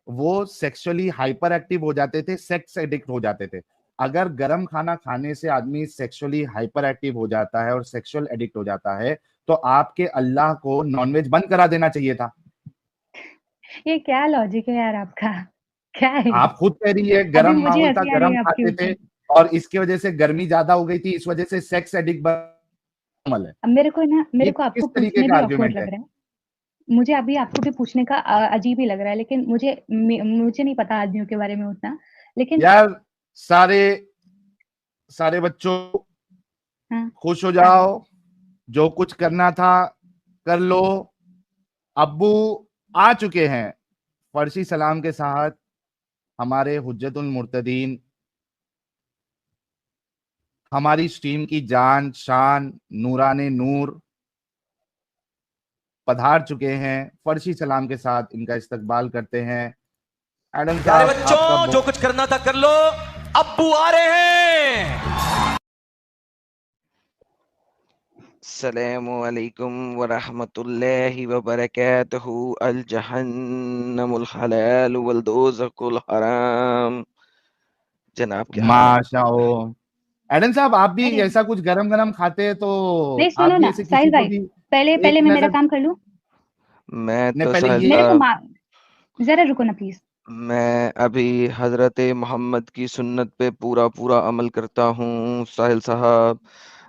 वो सेक्सुअली हाइपर एक्टिव हो जाते थे, सेक्स एडिक्ट हो जाते थे। अगर गरम खाना खाने से आदमी सेक्सुअली हाइपर एक्टिव हो जाता है और सेक्सुअल एडिक्ट हो जाता है, तो आपके अल्लाह को नॉनवेज बंद करा देना चाहिए था। ये क्या लॉजिक है यार आपका? क्या है? आप खुद कह रही है अभी गरम मुझे माहौल था, हँसी आ रही गरम है आपके खाते थे ऊपर। और इसकी वजह से गर्मी ज्यादा हो गई थी, इस वजह से सेक्स एडिक्ट बन है। अब मेरे ये को किस आपको तरीके पूछने का भी ऑकवर्ड आर्गुमेंट लग है? रहा है। मुझे अभी आपको भी पूछने का अजीब ही लग रहा है, लेकिन मुझे नहीं पता आदमियों के बारे में उतना। लेकिन यार सारे सारे बच्चों हाँ, खुश हो क्या हुआ? जाओ, जो कुछ करना था कर लो। अब्बू आ चुके हैं फर्शी सलाम के साथ, हमारे हुज्जतुल मुर्तदीन, हमारी स्ट्रीम की जान शान नूराने नूर पधार चुके हैं। फर्शी सलाम के साथ इनका इस्तकबाल करते हैं। एडम प्यारे साहब आपका बच्चों, जो कुछ करना था कर लो, अब्बू आ रहे हैं। अस्सलामुअलैकुम वरहमतुल्लाहि वबरकातुहू अल जहन्नमुल हलाल वल दोज़खुल हराम। जनाब क्या हाल है? माशाअल्लाह। एडम साहब आप भी अरे ऐसा कुछ गरम गरम खाते हैं तो नहीं, आप सुनो भी ना ऐसे किसी साहिल को भाई, भी पहले एक पहले मैं मेरा नजर काम कर लूं। मैं ने तो पहले साहिल ये मेरे को साहब, जरा रुको ना प्लीज। मैं अभी हजरत मोहम्मद की सुन्नत पे पूरा पूरा अमल करता हूँ साहिल साहब।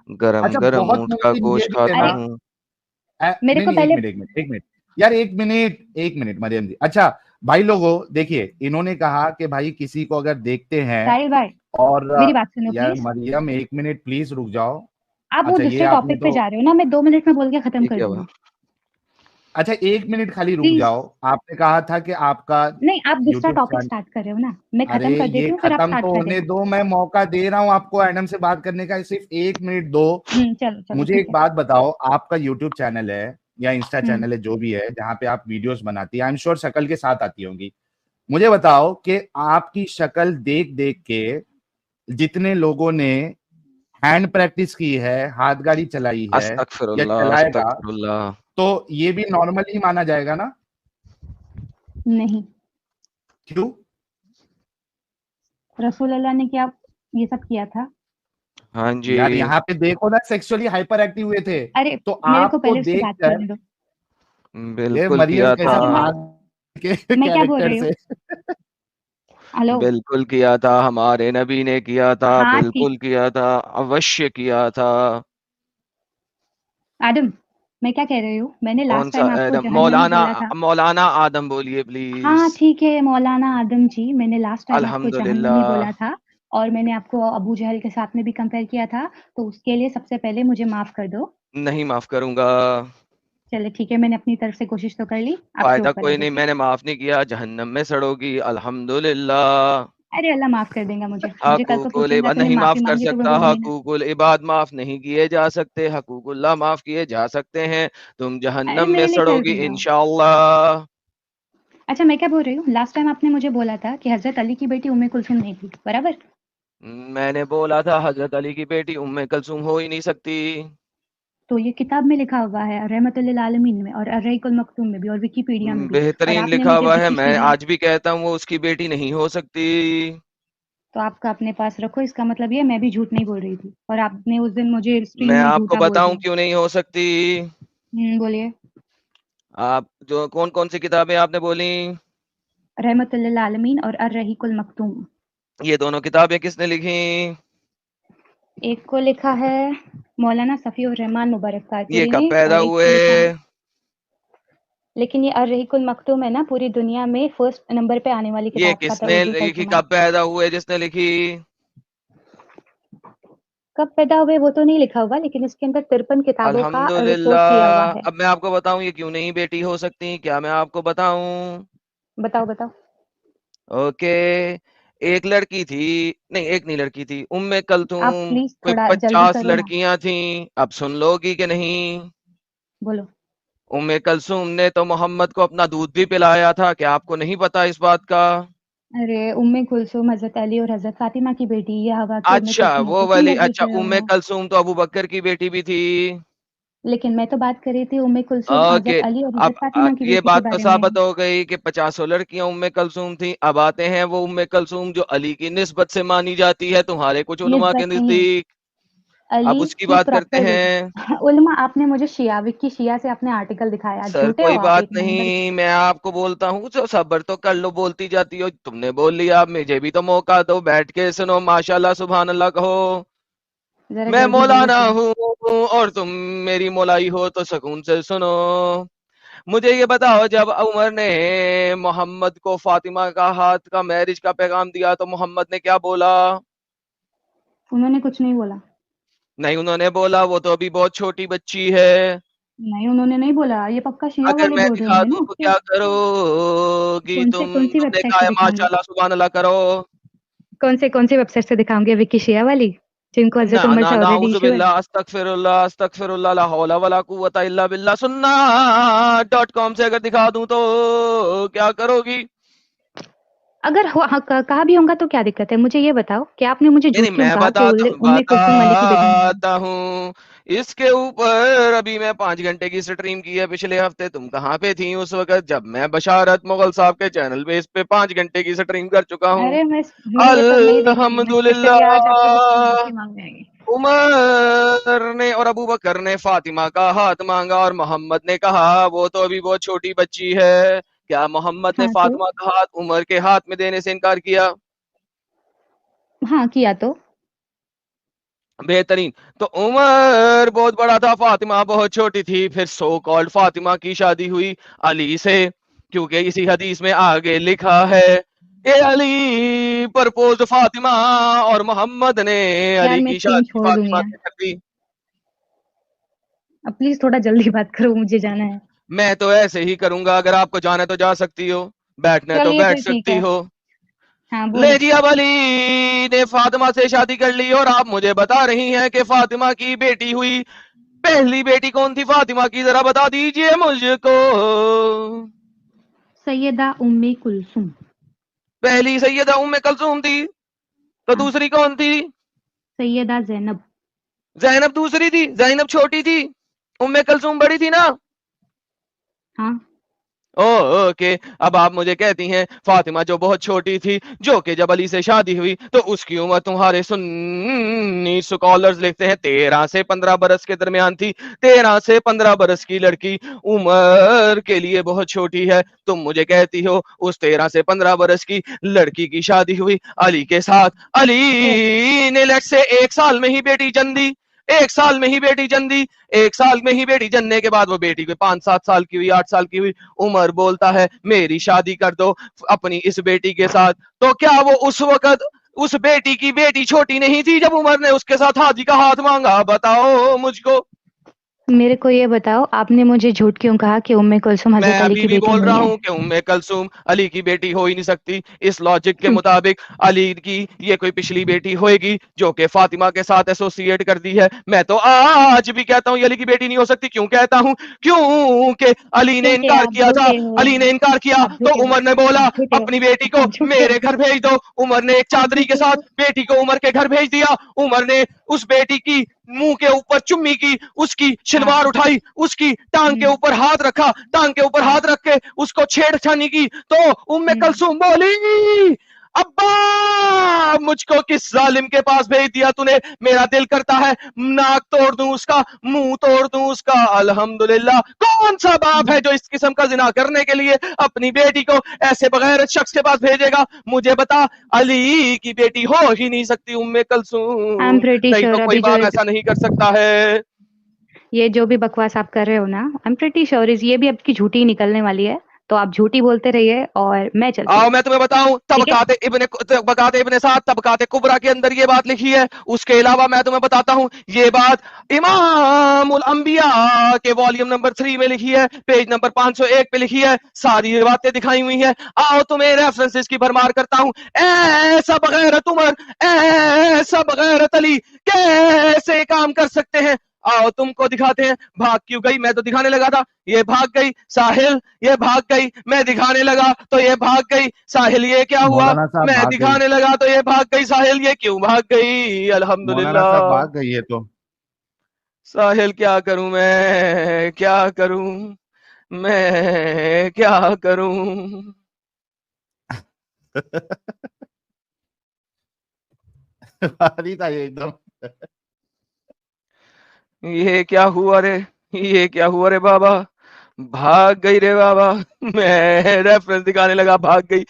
गरम अच्छा गरम बहुत ऊँट का मुमकिन ये गोश्त भी है खाता ना। अरे हूँ। मेरे नहीं को नहीं, पहले एक मिनट यार, एक मिनट मरियम जी। अच्छा भाई लोगों देखिए, इन्होंने कहा कि भाई किसी को अगर देखते हैं साहिल भाई, और मेरी बात सुनो यार प्लीज। मरियम एक मिनट प्लीज रुक जाओ। आप वो अच्छा ये दूसरे आपने टॉपिक पे तो, जा रहे हो ना, मैं 2 मिनट में बोल के खत्म ये कर क्या हुआ? दूंगी। अच्छा एक मिनट खाली रुक प्लीज। जाओ। आपने कहा था कि आपका नहीं, आप दूसरा यूट्यूब टॉपिक चैनल, स्टार्ट कर रहे हो ना, मैं अरे खत्म कर ये देती हूँ, फिर आप खत्म स्टार्ट तो कर होने देना। दो, मैं मौका दे रहा हूं आपको एडम से बात करने का, सिर्फ एक मिनट दो। चलो चलो मुझे ठीक एक है। बात बताओ, आपका यूट्यूब चैनल है या इंस्टा हम्म चैनल है जो भी है जहां पे आप वीडियोस बनाती है, आई एम श्योर शक्ल के साथ आती होंगी। मुझे बताओ कि आपकी शक्ल देख देख के जितने लोगों ने हैंड प्रैक्टिस की है, हाथ गाड़ी चलाई है या अस्तगफिरुल्लाह चलाएगा, अस्तगफिरुल्लाह। तो ये भी नॉर्मल ही माना जाएगा ना? नहीं, क्यों? रसूल अल्लाह ने क्या ये सब किया था? हाँ जी। यार यहाँ पे देखो ना, सेक्सुअली हाइपर एक्टिव हुए थे, अरे तो मेरे को आपको पहले उसकी बात देखकर करने दो। ये बिल्कुल मरियम किया था। कैसे अभी भाग के मैं क्या बोल कैरेक्टर रही हूँ? से। हेलो। बिल्कुल किया था, हमारे नबी ने किया था, हाँ ठीक। बिल्कुल किया था, अवश्य किया था। आदम, मैं क्या कह रही हूँ, मैंने कौन लास्ट सा टाइम आपको एडम? जहन्नमी मौलाना, बोला था। मौलाना आदम बोलिए हाँ प्लीज। ठीक है मौलाना आदम जी, मैंने लास्ट टाइम आपको जहन्नमी बोला अल्हम्दुलिल्लाह। था। और मैंने आपको अबू जहल के साथ में भी कंपेयर किया था। तो उसके लिए सबसे पहले मुझे माफ कर दो। नहीं माफ करूंगा। चले ठीक है, मैंने अपनी तरफ से कोशिश तो कर ली, आपके फायदा ऊपर है कोई वो, नहीं, ठीक। मैंने माफ नहीं किया, जहन्नम में सड़ोगी। अल्हम्दुलिल्लाह। अरे अल्लाह माफ कर देगा मुझे कल को हकूकुल पूछूंगा इबाद तो मैंने नहीं माफ माफी कर मांगी तो मैं सकता, बोलूंगी ना। हकूकुल इबाद माफ नहीं किए जा सकते, हकूकुल्लाह माफ किए जा सकते हैं। तुम अरे जहन्नम में मेरे लिए कर सड़ोगी दूंगा। इंशाअल्लाह। अच्छा मैं क्या बोल रही हूँ, लास्ट टाइम आपने मुझे बोला था कि हजरत अली की बेटी उम्मे कुलसुम नहीं थी, बराबर? मैंने बोला था हजरत अली की बेटी उम्मे कलसूम हो ही नहीं सकती। तो ये किताब में लिखा हुआ है रहमतुल्लिल आलमीन में और अर्रईकुल मक्तूम में भी और विकिपीडिया में भी। और बेहतरीन आपने लिखा मुझे हुआ है, मैं विकिपीडिया, आज भी कहता हूँ वो उसकी बेटी नहीं हो सकती। तो आपका अपने पास रखो, इसका मतलब ये मैं भी झूठ नहीं बोल रही थी और आपने उस दिन मुझे स्ट्रीम मैं में आपको झूठा बोल बताऊं दिया। क्यों नहीं हो सकती। बोलिए। आप जो कौन कौन सी किताबें आपने बोली? रहमतुल्लिल आलमीन और अर्रहीकुल मक्तूम। ये दोनों किताबें किसने लिखी? एक को लिखा है मौलाना सफ़ी उर रहमान मुबारक ये कारपुरी कब ने पैदा और एक हुए? को लिखा है, लेकिन ये अर्रहीकुल मक्तूम है ना, पूरी दुनिया में फर्स्ट नंबर पे आने वाली ये किताब का किसने उर्दू लिखी? तर्जुमा। कब पैदा हुए जिसने लिखी? कब पैदा हुए वो तो नहीं लिखा हुआ, लेकिन इसके अंदर 53 किताबों का रिपोर्ट किया हुआ अल्हम्दुलिल्लाह। है। अब मैं आपको बताऊं ये क्यों नहीं बेटी हो सकती, क्या मैं आपको बताऊं? बताओ बताओ। ओके। एक लड़की थी, नहीं एक नहीं लड़की थी, उम्मे आप कलथूम। प्लीज कोई थोड़ा जल्दी 50 करो ना। लड़कियां थीं। अब सुन लोगी कि नहीं? बोलो। उम्मे कलसूम ने तो मोहम्मद को अपना दूध भी पिलाया था, क्या आपको नहीं पता इस बात का? अरे उम्मे कुलसूम हजरत अली और हजरत फातिमा की बेटी, ये हवा की उम्मे अच्छा कुलसूम वो हजरत वाली, जिनत अच्छा बेटी उम्मे हो। कलसूम तो अबू बकर की बेटी भी थी। लेकिन मैं तो बात कर रही थी उम्मे कुलसूम ओके, हजरत अली और हजरत फातिमा की ये बेटी के बात तो बारे में। साबित हो गई कि 50 लड़कियां उम्मे कलसूम थी। अब आते हैं वो उम्मे कलसूम जो अली की निस्बत से मानी जाती है तुम्हारे कुछ उलमा के निस्बत नहीं, नजदीक। अब अली उसकी की बात करते प्रॉपर हैं। बेटी। उलमा, आपने मुझे शिया विक्की शिया से अपने आर्टिकल दिखाया, सर झूठे हो कोई आप बात एक नंबर के। नहीं, मैं आपको बोलता हूँ जो सब्र तो कर लो, बोलती जाती हो, तुमने बोल लिया, अब मुझे भी तो मौका दो, बैठ के सुनो, माशाल्लाह सुभान अल्लाह कहो। जरा मैं जल्दी बोलो मौलाना फिर। हूँ और तुम मेरी मौलाई हो, तो सुकून से सुनो। मुझे ये बताओ, जब उमर ने मोहम्मद को फातिमा का हाथ का मैरिज का पैगाम दिया तो मोहम्मद ने क्या बोला? उन्होंने कुछ नहीं बोला। नहीं उन्होंने बोला, वो तो अभी बहुत छोटी बच्ची है। नहीं उन्होंने नहीं बोला, ये पक्का शिया अगर वाले मैं बोल रहे दिखा होंगे दूं ना तो उसके। क्या करोगी तुम? कौन सी तुमने वेबसाइट कहा से है दिखाऊंगी? माशाल्लाह सुभान अल्लाह करो। कौन सी वेबसाइट से दिखाऊंगी? विक्की शिया वाली, जिनको ना हजरत उमर ना से ऑलरेडी इशू है। नाउजुबिल्लाह, अस्तगफिरुल्लाह अस्तगफिरुल्लाह, ला हौला वला कुव्वता इल्ला बिल्लाह, सुन्ना.com से अगर दिखा दूं तो क्या करोगी? अगर हाँ, कहा भी होगा तो क्या दिक्कत है? मुझे ये बताओ कि आपने मुझे नहीं झूठ नहीं, क्यों मैं कहा कि उम्मे कुलसूम अली की बेटी नहीं है? बताता हूँ। इसके ऊपर अभी मैं 5 घंटे की स्ट्रीम की है पिछले हफ्ते, तुम कहाँ पे थी उस वक्त जब मैं बशारत मुगल साहब के चैनल पे इस पे 5 घंटे की स्ट्रीम कर चुका हूँ। अरे मैं ये सब नहीं देखती, मैं स्पेशली आज आपसे मुझसे अल्हम्दुलिल्लाह, माफी मांगने आई। उमर ने और अबू बकर ने फातिमा का हाथ मांगा और मोहम्मद ने कहा वो तो अभी बहुत छोटी बच्ची है। क्या मोहम्मद ने हाँ तो? फातिमा का हाथ उमर के हाथ में देने से इनकार किया? हाँ किया तो। बेहतरीन। तो उमर बहुत बड़ा था, फातिमा बहुत छोटी थी, फिर सो कॉल्ड फातिमा की शादी हुई अली से, क्योंकि इसी हदीस में आगे लिखा है कि अली प्रपोज फातिमा और मोहम्मद ने यार अली मैं की स्ट्रीम शादी छोड़ दूंगी फातिमा यार। से कर दी। अब प्लीज थोड़ा जल्दी बात करो, मुझे जाना है। मैं तो ऐसे ही करूंगा, अगर आपको जाना है तो जा सकती हो, बैठना है तो चलिए बैठ फिर ठीक सकती है। हो। हाँ ले बोलो। जी, अब अली ने फातिमा से शादी कर ली और आप मुझे बता रही हैं कि फातिमा की बेटी हुई। पहली बेटी कौन थी फातिमा की, जरा बता दीजिए मुझको। सैयदा उम्मे कुलसूम। पहली सैयदा उम्मे कलसूम थी, तो हाँ, दूसरी कौन थी? सैयदा जैनब। जैनब दूसरी थी, जैनब छोटी थी, उम्मे कलसूम बड़ी थी ना। हाँ। ओ ओके। अब आप मुझे कहती हैं फातिमा जो बहुत छोटी थी, जो कि जब अली से शादी हुई तो उसकी उम्र तुम्हारे सुन्नी स्कॉलर्स लिखते हैं 13 से 15 बरस के दरमियान थी। 13 से 15 बरस की लड़की उम्र के लिए बहुत छोटी है। तुम मुझे कहती हो उस 13 से 15 बरस की लड़की की शादी हुई अली के साथ, ओ, अली ने लेट से 1 साल में ही बेटी जन दी। 1 साल में ही बेटी जन दी। 1 साल में ही बेटी जनने के बाद वो बेटी को 5-7 साल की हुई, 8 साल की हुई, उमर बोलता है मेरी शादी कर दो अपनी इस बेटी के साथ। तो क्या वो उस वक्त उस बेटी की बेटी छोटी नहीं थी जब उमर ने उसके साथ हाथी का हाथ मांगा? बताओ मुझको। मेरे को ये बताओ, आपने मुझे झूठ क्यों कहा कि उम्मे कुलसूम मैं हजरत अली अभी की भी बेटी बोल रहा नहीं है? हूँ कि उम्मे कलसूम अली की बेटी हो ही नहीं सकती। इस लॉजिक के मुताबिक अली की ये कोई पिछली बेटी होएगी जो कि फातिमा के साथ एसोसिएट कर दी है। मैं तो आज भी कहता हूँ ये अली की बेटी नहीं हो सकती। क्यों कहता हूँ? क्योंकि अली ने क्योंकि इनकार आप किया था। झूठे हो। अली ने इनकार किया आप तो झूठे हो। उमर ने बोला आप झूठे हो। अपनी बेटी को आप झूठे हो। मेरे घर भेज दो। उमर ने एक आप चादरी के झूठे साथ हो। बेटी को उमर के घर भेज दिया। उमर ने उस बेटी की मुंह के ऊपर चुम्मी की, उसकी हाँ। शलवार उठाई, उसकी टांग के हम्म। ऊपर हाथ रखा, टांग के ऊपर हाँ। हाथ रख के उसको छेड़छानी की, तो उम्मे हम्म। कलसूम बोली अब्बा मुझको किस जालिम के पास भेज दिया तूने? मेरा दिल करता है नाक तोड़ दूं उसका, मुंह तोड़ दूं उसका। अल्हम्दुलिल्लाह, कौन सा बाप है जो इस किस्म का जिना करने के लिए अपनी बेटी को ऐसे बगैर शख्स के पास भेजेगा? मुझे बता, अली की बेटी हो ही नहीं सकती उम्मे आई एम कलसूम। प्रिटी नहीं तो श्योर, कोई अभी बाप ऐसा नहीं कर सकता है। ये जो भी बकवास आप कर रहे हो ना, आई एम प्रिटी श्योर ये भी आपकी झूठी निकलने वाली है। तो आप झूठी बोलते रहिए और मैं चलती आओ हूँ। मैं तुम्हें बताऊं, ठीक है? तबकात इब्ने साद तबकात कुबरा के अंदर ये बात लिखी है। उसके अलावा मैं तुम्हें बताता हूं ये बात इमामुल अंबिया के वॉल्यूम नंबर 3 में लिखी है, पेज नंबर 501 पे लिखी है। सारी ये बातें दिखाई हुई है। आओ तुम्हें रेफरेंसेस की भरमार करता हूं। ऐसा बगैरत उमर, ऐसा बगैरत अली कैसे काम कर सकते हैं? आओ तुमको दिखाते हैं। भाग क्यों गई? मैं तो दिखाने लगा था, ये भाग गई। साहिल ये भाग गई, मैं दिखाने लगा तो ये भाग गई। साहिल ये क्या हुआ? मौलाना साहब मैं भाग गई, दिखाने लगा तो ये भाग गई। साहिल ये क्यों भाग गई? मौलाना साहब अल्हम्दुलिल्लाह। भाग गई है तो। साहिल क्या करूं मैं, क्या करूं मैं, क्या करूं? भारी था ये एकदम। ये क्या हुआ रे, ये क्या हुआ रे बाबा? भाग गई रे बाबा। मैं रेफरेंस दिखाने लगा, भाग गई।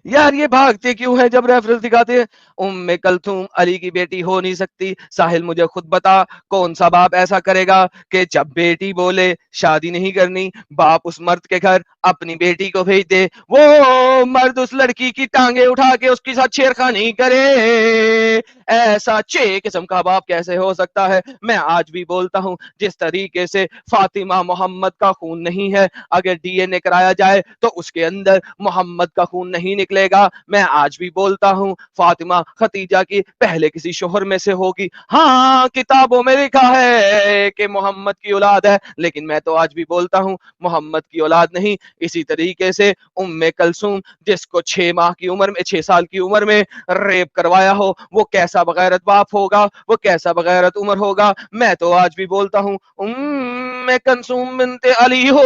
यार ये भागते क्यों है जब रेफरेंस दिखाते हैं? उम्मे कलथूम अली की बेटी हो नहीं सकती। साहिल मुझे खुद बता, कौन सा बाप ऐसा करेगा कि जब बेटी बोले शादी नहीं करनी, बाप उस मर्द के घर अपनी बेटी को भेज दे, वो मर्द उस लड़की की टांगे उठा के उसके साथ छेड़खानी करे। ऐसा चे किस्म का बाप कैसे हो सकता है? मैं आज भी बोलता हूं, जिस तरीके से फातिमा मोहम्मद का खून नहीं है, अगर डीएनए कराया जाए तो उसके अंदर मोहम्मद का खून नहीं निकलेगा। मैं आज भी बोलता हूं, फातिमा खतीजा की पहले किसी शोहर में से होगी। हाँ, किताबों में लिखा है कि मोहम्मद की औलाद है, लेकिन मैं तो आज भी बोलता हूं मोहम्मद की औलाद नहीं। इसी तरीके से उम्मे कलसूम, जिसको 6 माह की उम्र में, 6 साल की उम्र में रेप करवाया हो, वो कैसा बगैरत बाप होगा, वो कैसा बगैरत उम्र होगा। मैं तो आज भी बोलता हूं उम्मे कलसूम बिनते अली हो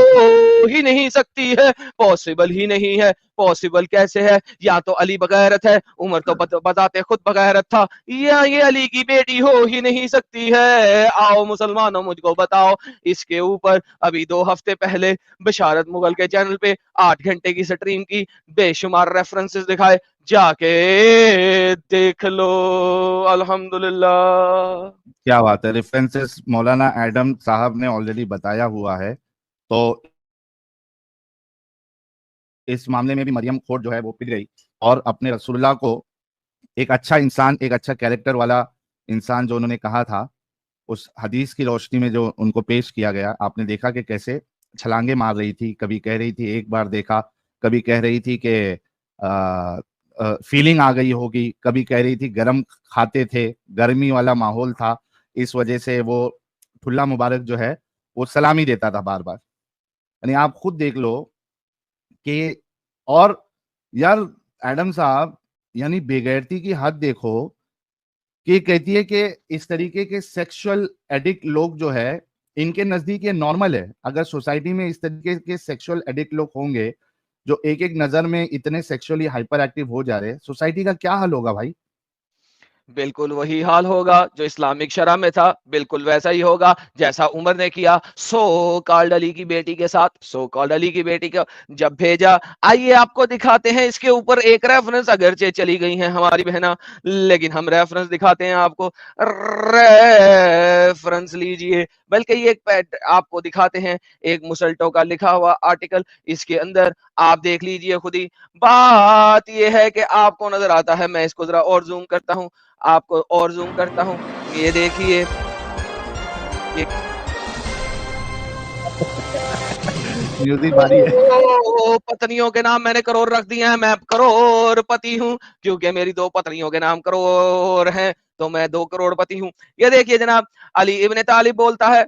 ही नहीं सकती है, पॉसिबल ही नहीं है। पॉसिबल कैसे है? या तो अली बगैरत है, उमर तो बताते खुद बगैरत था, या ये अली की बेटी हो ही नहीं सकती है। आओ मुसलमानों मुझको बताओ। इसके ऊपर अभी 2 हफ्ते पहले बशारत मुगल के चैनल पे 8 घंटे की स्ट्रीम की, बेशुमार रेफरेंसेस दिखाए, जाके देख लो। अल्हम्दुलिल्लाह। क्या बात है, रेफरेंसेस मौलाना एडम साहब ने ऑलरेडी बताया हुआ है। तो इस मामले में भी मरियम खोट जो है वो पिट गई और अपने रसूलुल्लाह को एक अच्छा इंसान, एक अच्छा कैरेक्टर वाला इंसान जो उन्होंने कहा था, उस हदीस की रोशनी में जो उनको पेश किया गया, आपने देखा कि कैसे छलांगे मार रही थी। कभी कह रही थी एक बार देखा, कभी कह रही थी कि फीलिंग आ गई होगी, कभी कह रही थी गरम खाते थे, गर्मी वाला माहौल था, इस वजह से वो ठुल्ला मुबारक जो है वो सलामी देता था बार बार। यानी आप खुद देख लो कि, और यार एडम साहब, यानी बेगैरती की हद देखो कि कहती है कि इस तरीके के सेक्सुअल एडिक्ट लोग जो है इनके नजदीक ये नॉर्मल है। अगर सोसाइटी में इस तरीके के सेक्सुअल एडिक्ट लोग होंगे जो एक एक नजर में इतने सेक्सुअली हाइपर एक्टिव हो जा रहे हैं, सोसाइटी का क्या हाल होगा भाई? बिल्कुल वही हाल होगा जो इस्लामिक शरह में था, बिल्कुल वैसा ही होगा जैसा उमर ने किया सो कॉल्ड अली की बेटी के साथ। सो कॉल्ड अली की बेटी को जब भेजा, आइए आपको दिखाते हैं इसके ऊपर एक रेफरेंस, अगरचे चली गई हैं हमारी बहना, लेकिन हम रेफरेंस दिखाते हैं आपको। रेफरेंस लीजिए, बल्कि ये एक आपको दिखाते हैं, एक मुसल्टो का लिखा हुआ आर्टिकल, इसके अंदर आप देख लीजिए खुद ही। बात यह है कि आपको नजर आता है, मैं इसको जरा और जूम करता हूं, आपको और जूम करता हूं, ये देखिए, ये म्यूजिक भारी है। पत्नियों के नाम मैंने करोड़ रख दिए हैं, मैं करोड़पति हूं, क्योंकि मेरी 2 पत्नियों के नाम करोड़ हैं, तो मैं 2 करोड़पति हूं। ये देखिए जनाब, अली इब्ने तालिब बोलता है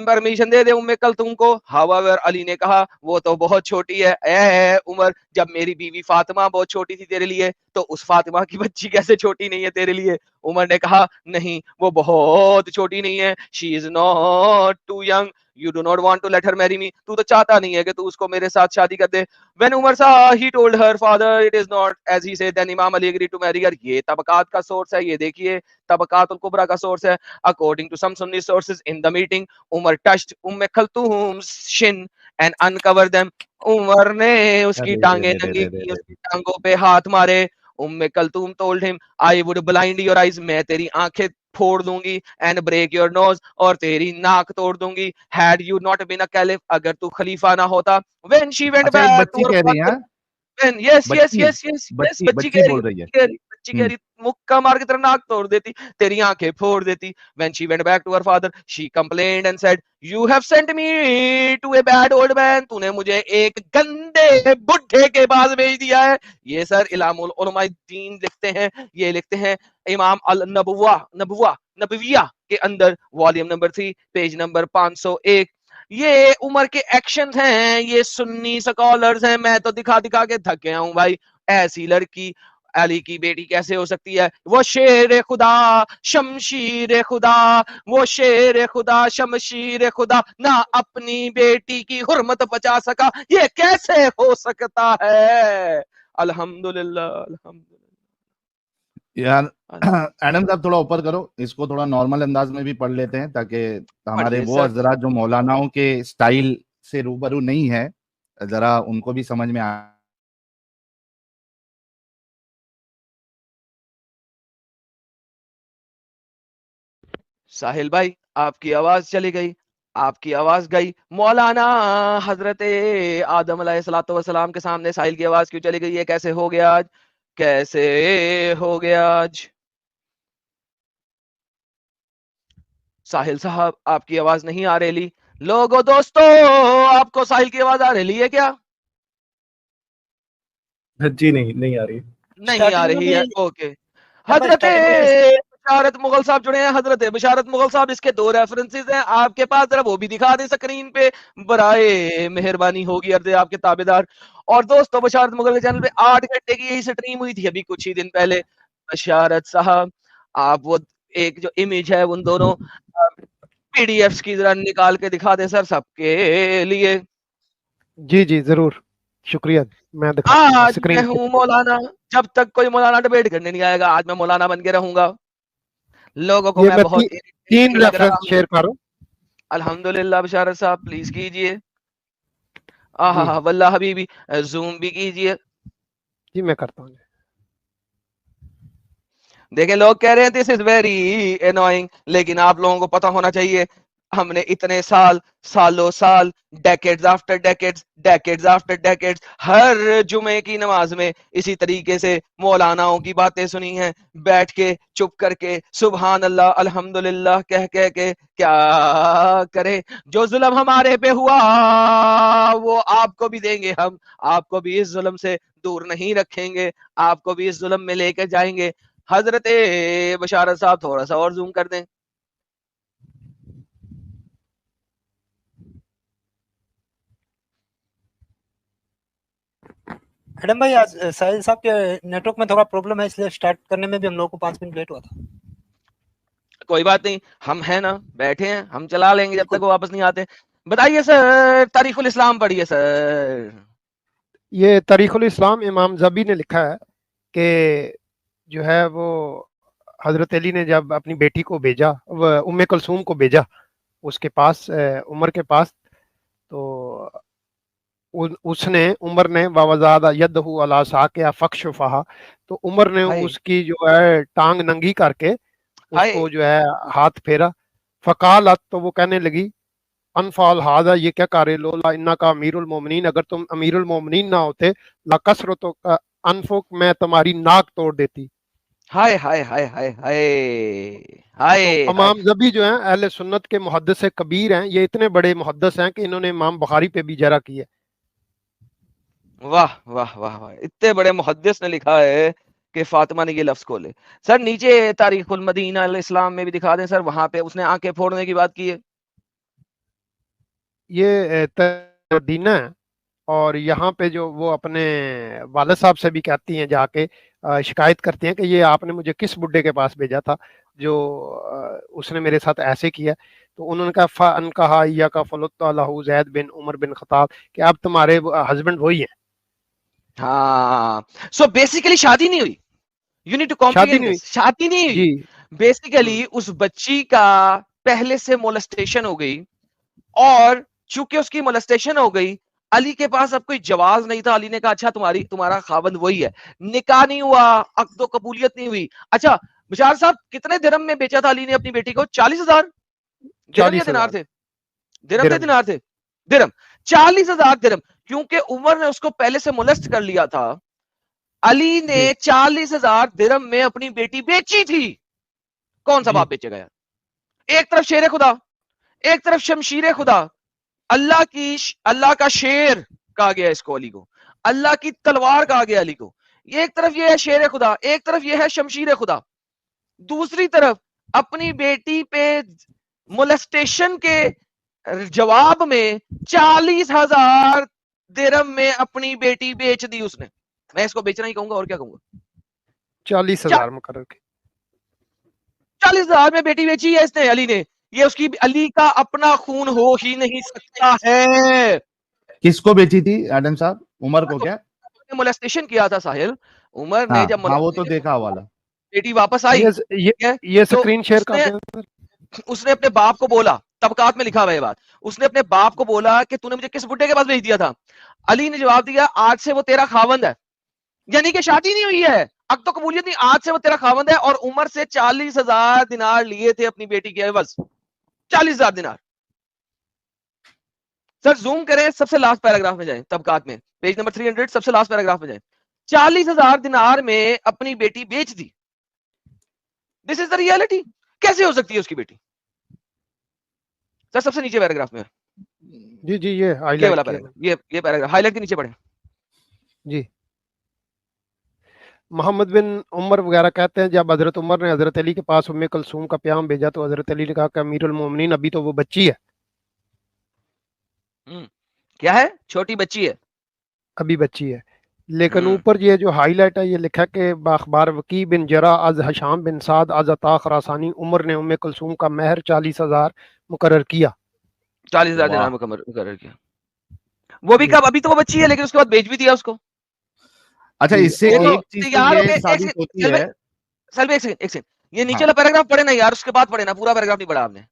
परमिशन दे दे उम्मे कलथूम को। हाउएवर अली ने कहा वो तो बहुत छोटी है। ए उमर, जब मेरी बीवी फातिमा बहुत छोटी थी तेरे लिए, तो उस फातिमा की बच्ची कैसे छोटी नहीं है तेरे लिए? उमर ने कहा नहीं, वो बहुत छोटी नहीं है, she is not too young, you do not want to let her marry me, तू तो चाहता नहीं है कि तू उसको मेरे साथ शादी कर दे। When Umar saw, he told her father it is not as he said, then Imam Ali agreed to marry her। ये तबकात का सोर्स है, ये देखिए तबकात उल कुबरा का सोर्स है। According to some Sunni sources, in the meeting Umar touched Umm Kulthum's shin and uncovered them। Umar ने उसकी अरे रे टांगे रे रे नंगी रे रे की, रे। उसकी टांगों पे हाथ मारे। उम्मे कलथूम told him, I would blind your eyes, मैं तेरी आंखें फोड़ दूंगी, एंड ब्रेक योर नोज, और तेरी नाक तोड़ दूंगी, had you not been a caliph, अगर तू खलीफा ना होता। व्हेन शी वेंट अच्छा, एक बैक बच्ची टू हर कह रही है फादर, हाँ? व्हेन यस यस बच्ची यस यस यस, बच्ची बच्ची बच्ची कह रही बोल है, रही है। बच्ची कह रही, बच्ची कह हम्म। रही, मुक्का मार की तरह नाक तोड़ देती, तेरी आंखें फोड़ देती। When she went back to her father, she complained and said, you have sent me to a bad old man, तूने मुझे एक गंदे बुढ़े के पास भेज दिया है। ये सर इलामुल उलमा दीन लिखते हैं, ये लिखते हैं इमाम अल नबविया के अंदर वॉल्यूम नंबर 3 पेज नंबर 501। ये उमर के एक्शन हैं, ये सुन्नी स्कॉलर्स हैं, मैं तो दिखा दिखा के थक गया हूं भाई। ऐसी लड़की अली की बेटी कैसे हो सकती है? वो शेर खुदा शमशीर खुदा, वो शेर खुदा शमशीर खुदा ना अपनी बेटी की हुर्मत बचा सका, ये कैसे हो सकता है? अल्हम्दुलिल्लाह अल्हम्दुलिल्लाह। यार एडम साहब थोड़ा ऊपर करो, इसको थोड़ा नॉर्मल अंदाज में भी पढ़ लेते हैं ताकि हमारे पढ़िए वो सर। हजरात जो मौलानाओं के स्टाइल से रूबरू नहीं है, जरा उनको भी समझ में आ। साहिल भाई आपकी आवाज चली गई, आपकी आवाज गई। मौलाना हजरत आदम अलैहिस्सलातु वस्सलाम के सामने साहिल की आवाज क्यों चली गई? ये कैसे हो गया आज? कैसे हो गया आज? साहिल साहब आपकी आवाज नहीं आ रही। लोगो दोस्तों, आपको साहिल की आवाज आ रही है क्या? जी नहीं, नहीं आ रही। नहीं आ रही है, ओके। हजरत स्टार्टिंग बशारत मुगल साहब जुड़े हैं। हजरत बशारत मुगल साहब, इसके 2 रेफरेंसेस हैं आपके पास, जरा वो भी दिखा दें स्क्रीन पे, बराए मेहरबानी होगी अर्ज आपके ताबेदार। और दोस्तों, बशारत मुगल के चैनल पे 8 घंटे की यही स्ट्रीम हुई थी अभी कुछ ही दिन पहले। बशारत साहब, आप वो एक जो इमेज है उन दोनों पीडीएफ्स की जरा निकाल के दिखा दें सर सबके लिए। जी जी जरूर, शुक्रिया। मैं दिखाता हूँ आज मैं स्क्रीन पे। हूँ मौलाना, जब तक कोई मौलाना डिबेट करने नहीं आएगा, आज मैं मौलाना बन के रहूंगा। लोगों को ये मैं मैं बहुत 3 इरिटेटिंग लग रहा रेफरेंस हूँ। शेयर कर रहा हूँ। अल्हम्दुलिल्लाह बशारत साहब प्लीज कीजिए। जी आहा वल्लाह हबीबी, जूम भी कीजिए। जी मैं करता हूँ। देखें, लोग कह रहे हैं दिस इज वेरी एनोइंग, लेकिन आप लोगों को पता होना चाहिए हमने इतने साल, सालों साल, decades after decades, decades after decades, हर जुमे की नमाज में इसी तरीके से मौलानाओं की बातें सुनी हैं, बैठ के चुप करके सुभान अल्लाह अल्हम्दुलिल्लाह कह कह के। क्या करें, जो जुल्म हमारे पे हुआ वो आपको भी देंगे हम, आपको भी इस जुल्म से दूर नहीं रखेंगे, आपको भी इस जुल्म में लेकर जाएंगे। हजरत बशारत साहब थोड़ा सा और जूम कर दें। मैडम भाई, आज साहिल साहब के नेटवर्क में थोड़ा प्रॉब्लम है, इसलिए स्टार्ट करने में भी हम लोग को 5 मिनट लेट हुआ था। कोई बात नहीं, हम हैं ना, बैठे हैं, हम चला लेंगे जब तक वो वापस नहीं आते। बताइए सर, तारीखुल इस्लाम पढ़िए सर। ये तारीखुल इस्लाम इमाम ज़बी ने लिखा है कि जो है वो हजरत अली ने जब अपनी बेटी को भेजा, उम्मे कुलसूम को भेजा उसके पास, उमर के पास, तो उसने उमर ने बावजादा यदहु अला साक़िया फक्षफहा, तो उमर ने हाय उसकी जो है टांग नंगी करके हाय। उसको जो है हाथ फेरा। फ़कालत, तो वो कहने लगी, अनफाल हादा, ये क्या कर रहे लोला इन्ना का अमीरुल मोमिनीन, अगर तुम अमीरुल मोमिनीन ना होते ला कसरो तो अनफुक, मैं तुम्हारी नाक तोड़ देती। हाय हाय हाय हाय हाय हाय तो हाय। इमाम ज़बी जो हैं अहले सुन्नत के मुहद्दिस कबीर हैं, ये इतने बड़े मुहद्दिस हैं कि इन्होंने इमाम बुखारी पे भी जरा की है। वाह वाह वाह वाह, इतने बड़े मुहद्दिस ने लिखा है कि फातिमा ने ये लफ्ज खोले। सर नीचे तारीखुल मदीना अल इस्लाम में भी दिखा दें सर, वहां पे उसने आंखें फोड़ने की बात की है। ये मदीना है, और यहाँ पे जो वो अपने वालिद साहब से भी कहती हैं, जाके शिकायत करती हैं कि ये आपने मुझे किस बुड्ढे के पास भेजा था जो उसने मेरे साथ ऐसे किया। तो उन्होंने कहा फ़न कहा या का फलुत्तलहु ज़ैद बिन उमर बिन खत्ताब, कि अब तुम्हारे हस्बैंड वही हैं। हाँ, सो बेसिकली शादी नहीं हुई। यू नीड टू शादी कॉम्प्रिहेंड नहीं हुई दिस, शादी नहीं हुई। जी। बेसिकली उस बच्ची का पहले से मोलेस्टेशन हो गई, और चूंकि उसकी मोलेस्टेशन हो गई, अली के पास अब कोई जवाब नहीं था। अली ने कहा अच्छा तुम्हारा खावंद वही है। निकाह नहीं हुआ, अक्दो कबूलियत नहीं हुई। अच्छा बशार साहब, कितने दिरहम में बेचा था अली ने अपनी बेटी को? 40,000 दिरहम या दिनार 40,000 थे? दिरहम थे दिरहम। दिनार थे? दिरहम। 40,000 दिरहम, क्योंकि उमर ने उसको पहले से मोलेस्ट कर लिया था। अली ने जी 40,000 दिरहम में अपनी बेटी बेची थी। कौन सा जी बाप बेचेगा यार? एक तरफ शेर खुदा, एक तरफ शमशीर खुदा, अल्लाह का शेर कहा गया इसको अली को, अल्लाह की तलवार कहा गया अली को। एक तरफ ये है शेर खुदा, एक तरफ ये है शमशीर खुदा। दूसरी तरफ अपनी बेटी पे मोलेस्टेशन के जवाब में 40,000 दिरहम में अपनी बेटी बेच दी उसने। मैं इसको बेचना ही कहूंगा, और क्या कहूंगा। 40,000 मुकर्रर के 40,000 में बेटी बेची है इसने, अली ने। ये उसकी, अली का अपना खून हो ही नहीं सकता है। किसको बेची थी एडम साहब? उमर को क्या? मोलेस्टेशन किया था साहिल, उमर ने हाँ जब हाँ, वो तो देखा वाला। बेटी वापस आई, ये तो स्क्रीन शेयर कर उसने- दें। उसने अपने बाप को बोला, तबकात में लिखा हुआ है बात, उसने अपने बाप को बोला कि तूने मुझे किस बुड्ढे के पास भेज दिया था? अली ने जवाब दिया, आज से वो तेरा खावंद है। यानी कि शादी नहीं हुई है, अब तो कबूलियत नहीं, आज से वो तेरा खावंद है। और उमर से 40,000 दिनार लिए थे अपनी बेटी के एवज, 40,000 दिनार। सर जूम करें, सबसे लास्ट पैराग्राफ में जाएं, तबकात में पेज नंबर 300, सबसे लास्ट पैराग्राफ में जाएं। 40,000 दिनार में अपनी बेटी बेच दी। This is the reality. कैसे हो सकती है उसकी बेटी? सर सबसे नीचे पैराग्राफ में, जी जी, ये ये हाईलाइट वाला किया पैराग्राफ, ये पैराग्राफ हाईलाइट के नीचे पढ़े। जी। मोहम्मद बिन उमर वगैरह कहते हैं, जब हजरत उमर ने हजरत अली के पास उम्मे कुलसूम का प्याम भेजा तो हजरत अली ने कहा कि अमीरुल मोमिनीन, अभी तो वो बच्ची है। क्या है? छोटी बच्ची है, अभी बच्ची है। लेकिन ऊपर ये जो हाईलाइट है, ये लिखा कि बाखबार वकी बिन जरा अज हशाम बिन साद अज अता खरासानी, उमर ने उम्मे कुलसूम का महर 40,000 मुकर्रर किया। 40,000 दिनार मुकर्रर किया। वो भी कब? अभी तो वो बच्ची है, लेकिन उसके बाद बेच भी दिया उसको। अच्छा, इससे देखो, एक चीज तो यार, ये साबित होती है। सलवे एक सेकंड, ये नीचे वाला पैराग्राफ पढ़े ना यार, उसके बाद पढ़े ना, पूरा पैराग्राफ नहीं पढ़ा आपने।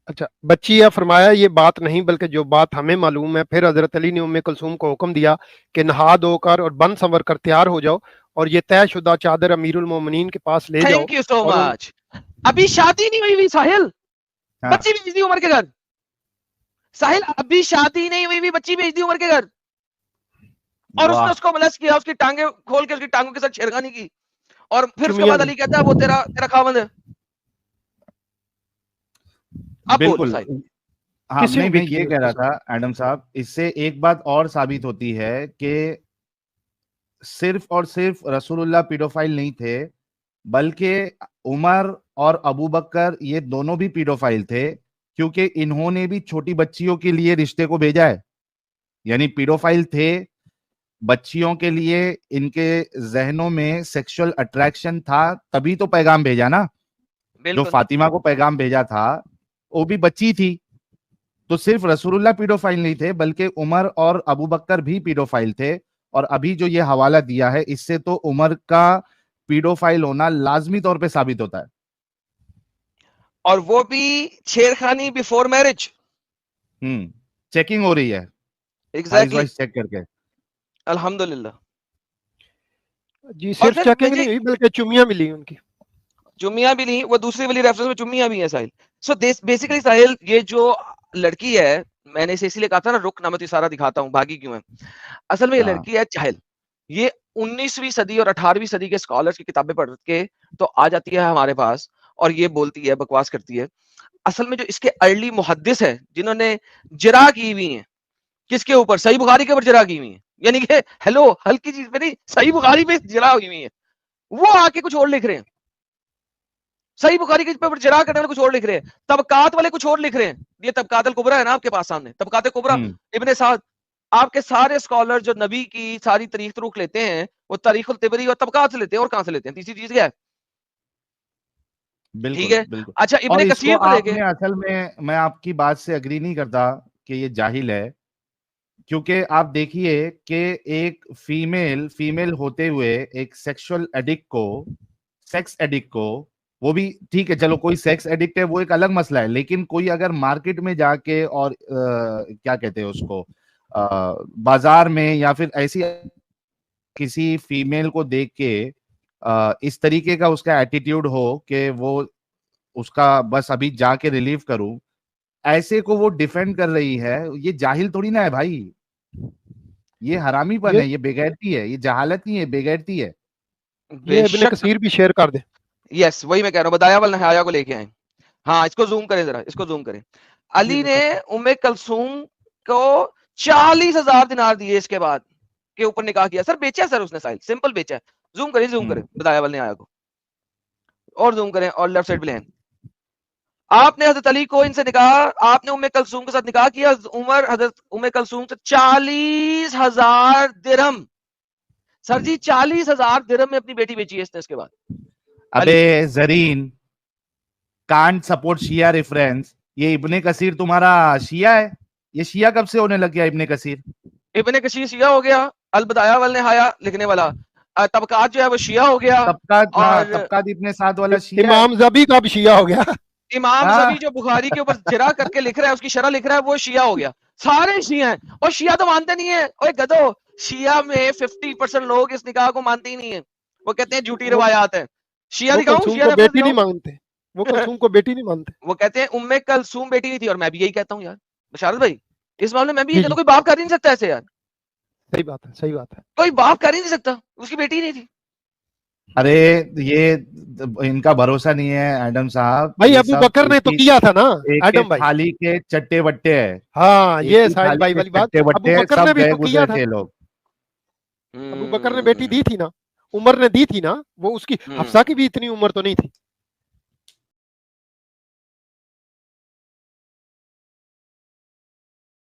अच्छा, बच्ची है फरमाया, ये बात नहीं बल्कि जो बात हमें मालूम है। फिर हजरत अली ने उम्मे कुलसूम को हुक्म दिया कि नहा धोकर और बन संवर कर तैयार हो जाओ और ये तयशुदा चादर अमीरुल मोमिनीन के पास ले जाओ। Thank you so much. अभी शादी नहीं हुई साहिल, बच्ची भेज दी उमर के घर। साहिल, अभी शादी नहीं हुई, बच्ची भेज दी उमर के घर, और उसने उसको मलस किया, उसकी टांगे खोल के उसकी टांगों के साथ छेड़खानी की, और फिर उसके बाद अली कहता है वो तेरा खावंद है। अब बिल्कुल। हाँ, नहीं, मैं ये कह रहा था एडम साहब, इससे एक बात और साबित होती है कि सिर्फ और सिर्फ रसूलुल्लाह पीडोफाइल नहीं थे, बल्कि उमर और अबू बकर ये दोनों भी पीडोफाइल थे, क्योंकि इन्होंने भी छोटी बच्चियों के लिए रिश्ते को भेजा है। यानी पीडोफाइल थे, बच्चियों के लिए इनके जहनों में सेक्सुअल अट्रैक्शन था, तभी तो पैगाम भेजा ना। जो फातिमा को पैगाम भेजा था वो भी बच्ची थी। तो सिर्फ रसूलुल्लाह पीडोफाइल नहीं थे, बल्कि उमर और अबू बकर भी पीडोफाइल थे। और अभी जो ये हवाला दिया है, इससे तो उमर का पीडोफाइल होना लाजमी तौर पे साबित होता है। और वो भी छेड़खानी बिफोर मैरिज। चेकिंग हो रही है, एग्जैक्टली, चेक करके। अल्हम्दुलिल्लाह जी। सिर्फ चेकिंग नहीं हुई, बल्कि चुम्मियां मिली उनकी। चुम्मियां भी नहीं, वो दूसरी वाली रेफरेंस में चुम्मियां भी हैं साहिल। सो बेसिकली साहिल, ये जो लड़की है, मैंने इसे इसीलिए कहा था ना, रुक नमत इशारा दिखाता हूं, भागी क्यों है। असल में ये लड़की है जाहिल। ये 19वीं सदी और 18वीं सदी के स्कॉलर्स की किताबें पढ़ के तो आ जाती है हमारे पास, और ये बोलती है, बकवास करती है। असल में जो इसके अर्ली मुहद्दिस है, जिन्होंने जरा की हुई है, किसके ऊपर? सही बुखारी के ऊपर जरा की हुई है। यानी कि हेलो, हल्की चीज पे नहीं, सही बुखारी पे जरा हुई हुई है। वो आके कुछ और लिख रहे हैं। सही बुखारी के ऊपर जरा करने वाले कुछ और लिख रहे हैं, तबकात वाले कुछ और लिख रहे हैं। ये तबकात अल कुबरा है ना आपके पास सामने, तबकात कुबरा इब्ने साद। आपके सारे स्कॉलर जो नबी की सारी तारीख तुरुख लेते हैं, वो तारीख उल तिबरी और तबकात से लेते हैं। और कहां से लेते हैं? तीसरी चीज क्या है? ठीक है, अच्छा, इब्ने कसीर को लेके, असल में मैं आपकी बात से अग्री नहीं करता कि ये जाहिल है, क्योंकि आप देखिए कि एक फीमेल होते हुए एक सेक्सुअल एडिक्ट को, सेक्स एडिक्ट को, वो भी ठीक है, चलो कोई सेक्स एडिक्ट है वो एक अलग मसला है, लेकिन कोई अगर मार्केट में जाके और क्या कहते हैं उसको, बाजार में या फिर ऐसी किसी फीमेल को देख के इस तरीके का उसका एटीट्यूड हो कि वो उसका बस अभी जाके रिलीव करूं, ऐसे को वो डिफेंड कर रही है, ये जाहिल थोड़ी ना है भाई, ये हरामीपन है, ये बेगैरती है, ये जहालत नहीं है, बेगैरती है। ये इब्ने कसीर भी शेयर कर दे। यस, वही मैं कह रहा हूँ, बदाया वाल नहाया को लेके आए। हाँ, इसको जूम करें जरा, इसको जूम करें। अली ने उम्मे कुलसूम को 40,000 दिनार दिए इसके बाद के ऊपर निकाह किया। सर बेचा सर उसने, साहिल सिंपल बेचा है। जूम करें, बदाया वाल नहाया को। और जूम करें और लेफ्ट साइड पे लें। आपने हजरत अली को इनसे निकाह, आपने उम्मे कलसूम के साथ निकाह किया। उमर हजरत उम्मे कलसूम से 40,000 दिरहम, सर जी 40,000 दिरहम में अपनी बेटी बेची है इसने। इसके बाद अबे जरीन, कांट सपोर्ट शिया रेफरेंस। ये इब्ने कसीर तुम्हारा शिया है? ये शिया कब से होने लग गया इब्ने कसीर? इब्ने कसीर शिया हो गया, अल बदाया वल निहाया लिखने वाला। तबकात जो है वो शिया हो गया। तबकात इब्ने साद वाला शिया। इमाम ज़बी का भी शिया हो गया। इमाम ज़बी जो बुखारी के ऊपर जरा करके लिख रहा है, उसकी शरह लिख रहा है, वो शिया हो गया। सारे शिया हैं। और शिया तो मानते नहीं है। ओए गधो, शिया में 50% लोग इस निकाह को मानते ही नहीं है। वो कहते हैं झूठी रवायात है। शिया दिखाऊं? शिया को बेटी नहीं मानते, वो कलसूम को बेटी नहीं मानते। वो कहते हैं उम्मे कलसूम बेटी नहीं थी। और मैं भी यही कहता हूँ यार बशारत भाई, इस मामले में मैं भी यही कहता हूँ, कोई बाप कर ही नहीं सकता ऐसे यार। सही बात है, सही बात है। कोई बाप कर ही नहीं सकता, उसकी बेटी नहीं थी। अरे ये इनका भरोसा नहीं है एडम साहब। भाई अबू बकर ने तो किया था ना एडम भाई। थाली के चट्टे बट्टे है। हाँ, ये साहिल भाई वाली बात। अबू बकर ने भी तो किया था। लोग अबू बकर ने बेटी दी थी ना, उमर ने दी थी ना। वो उसकी हफ्सा की भी इतनी उम्र तो नहीं थी।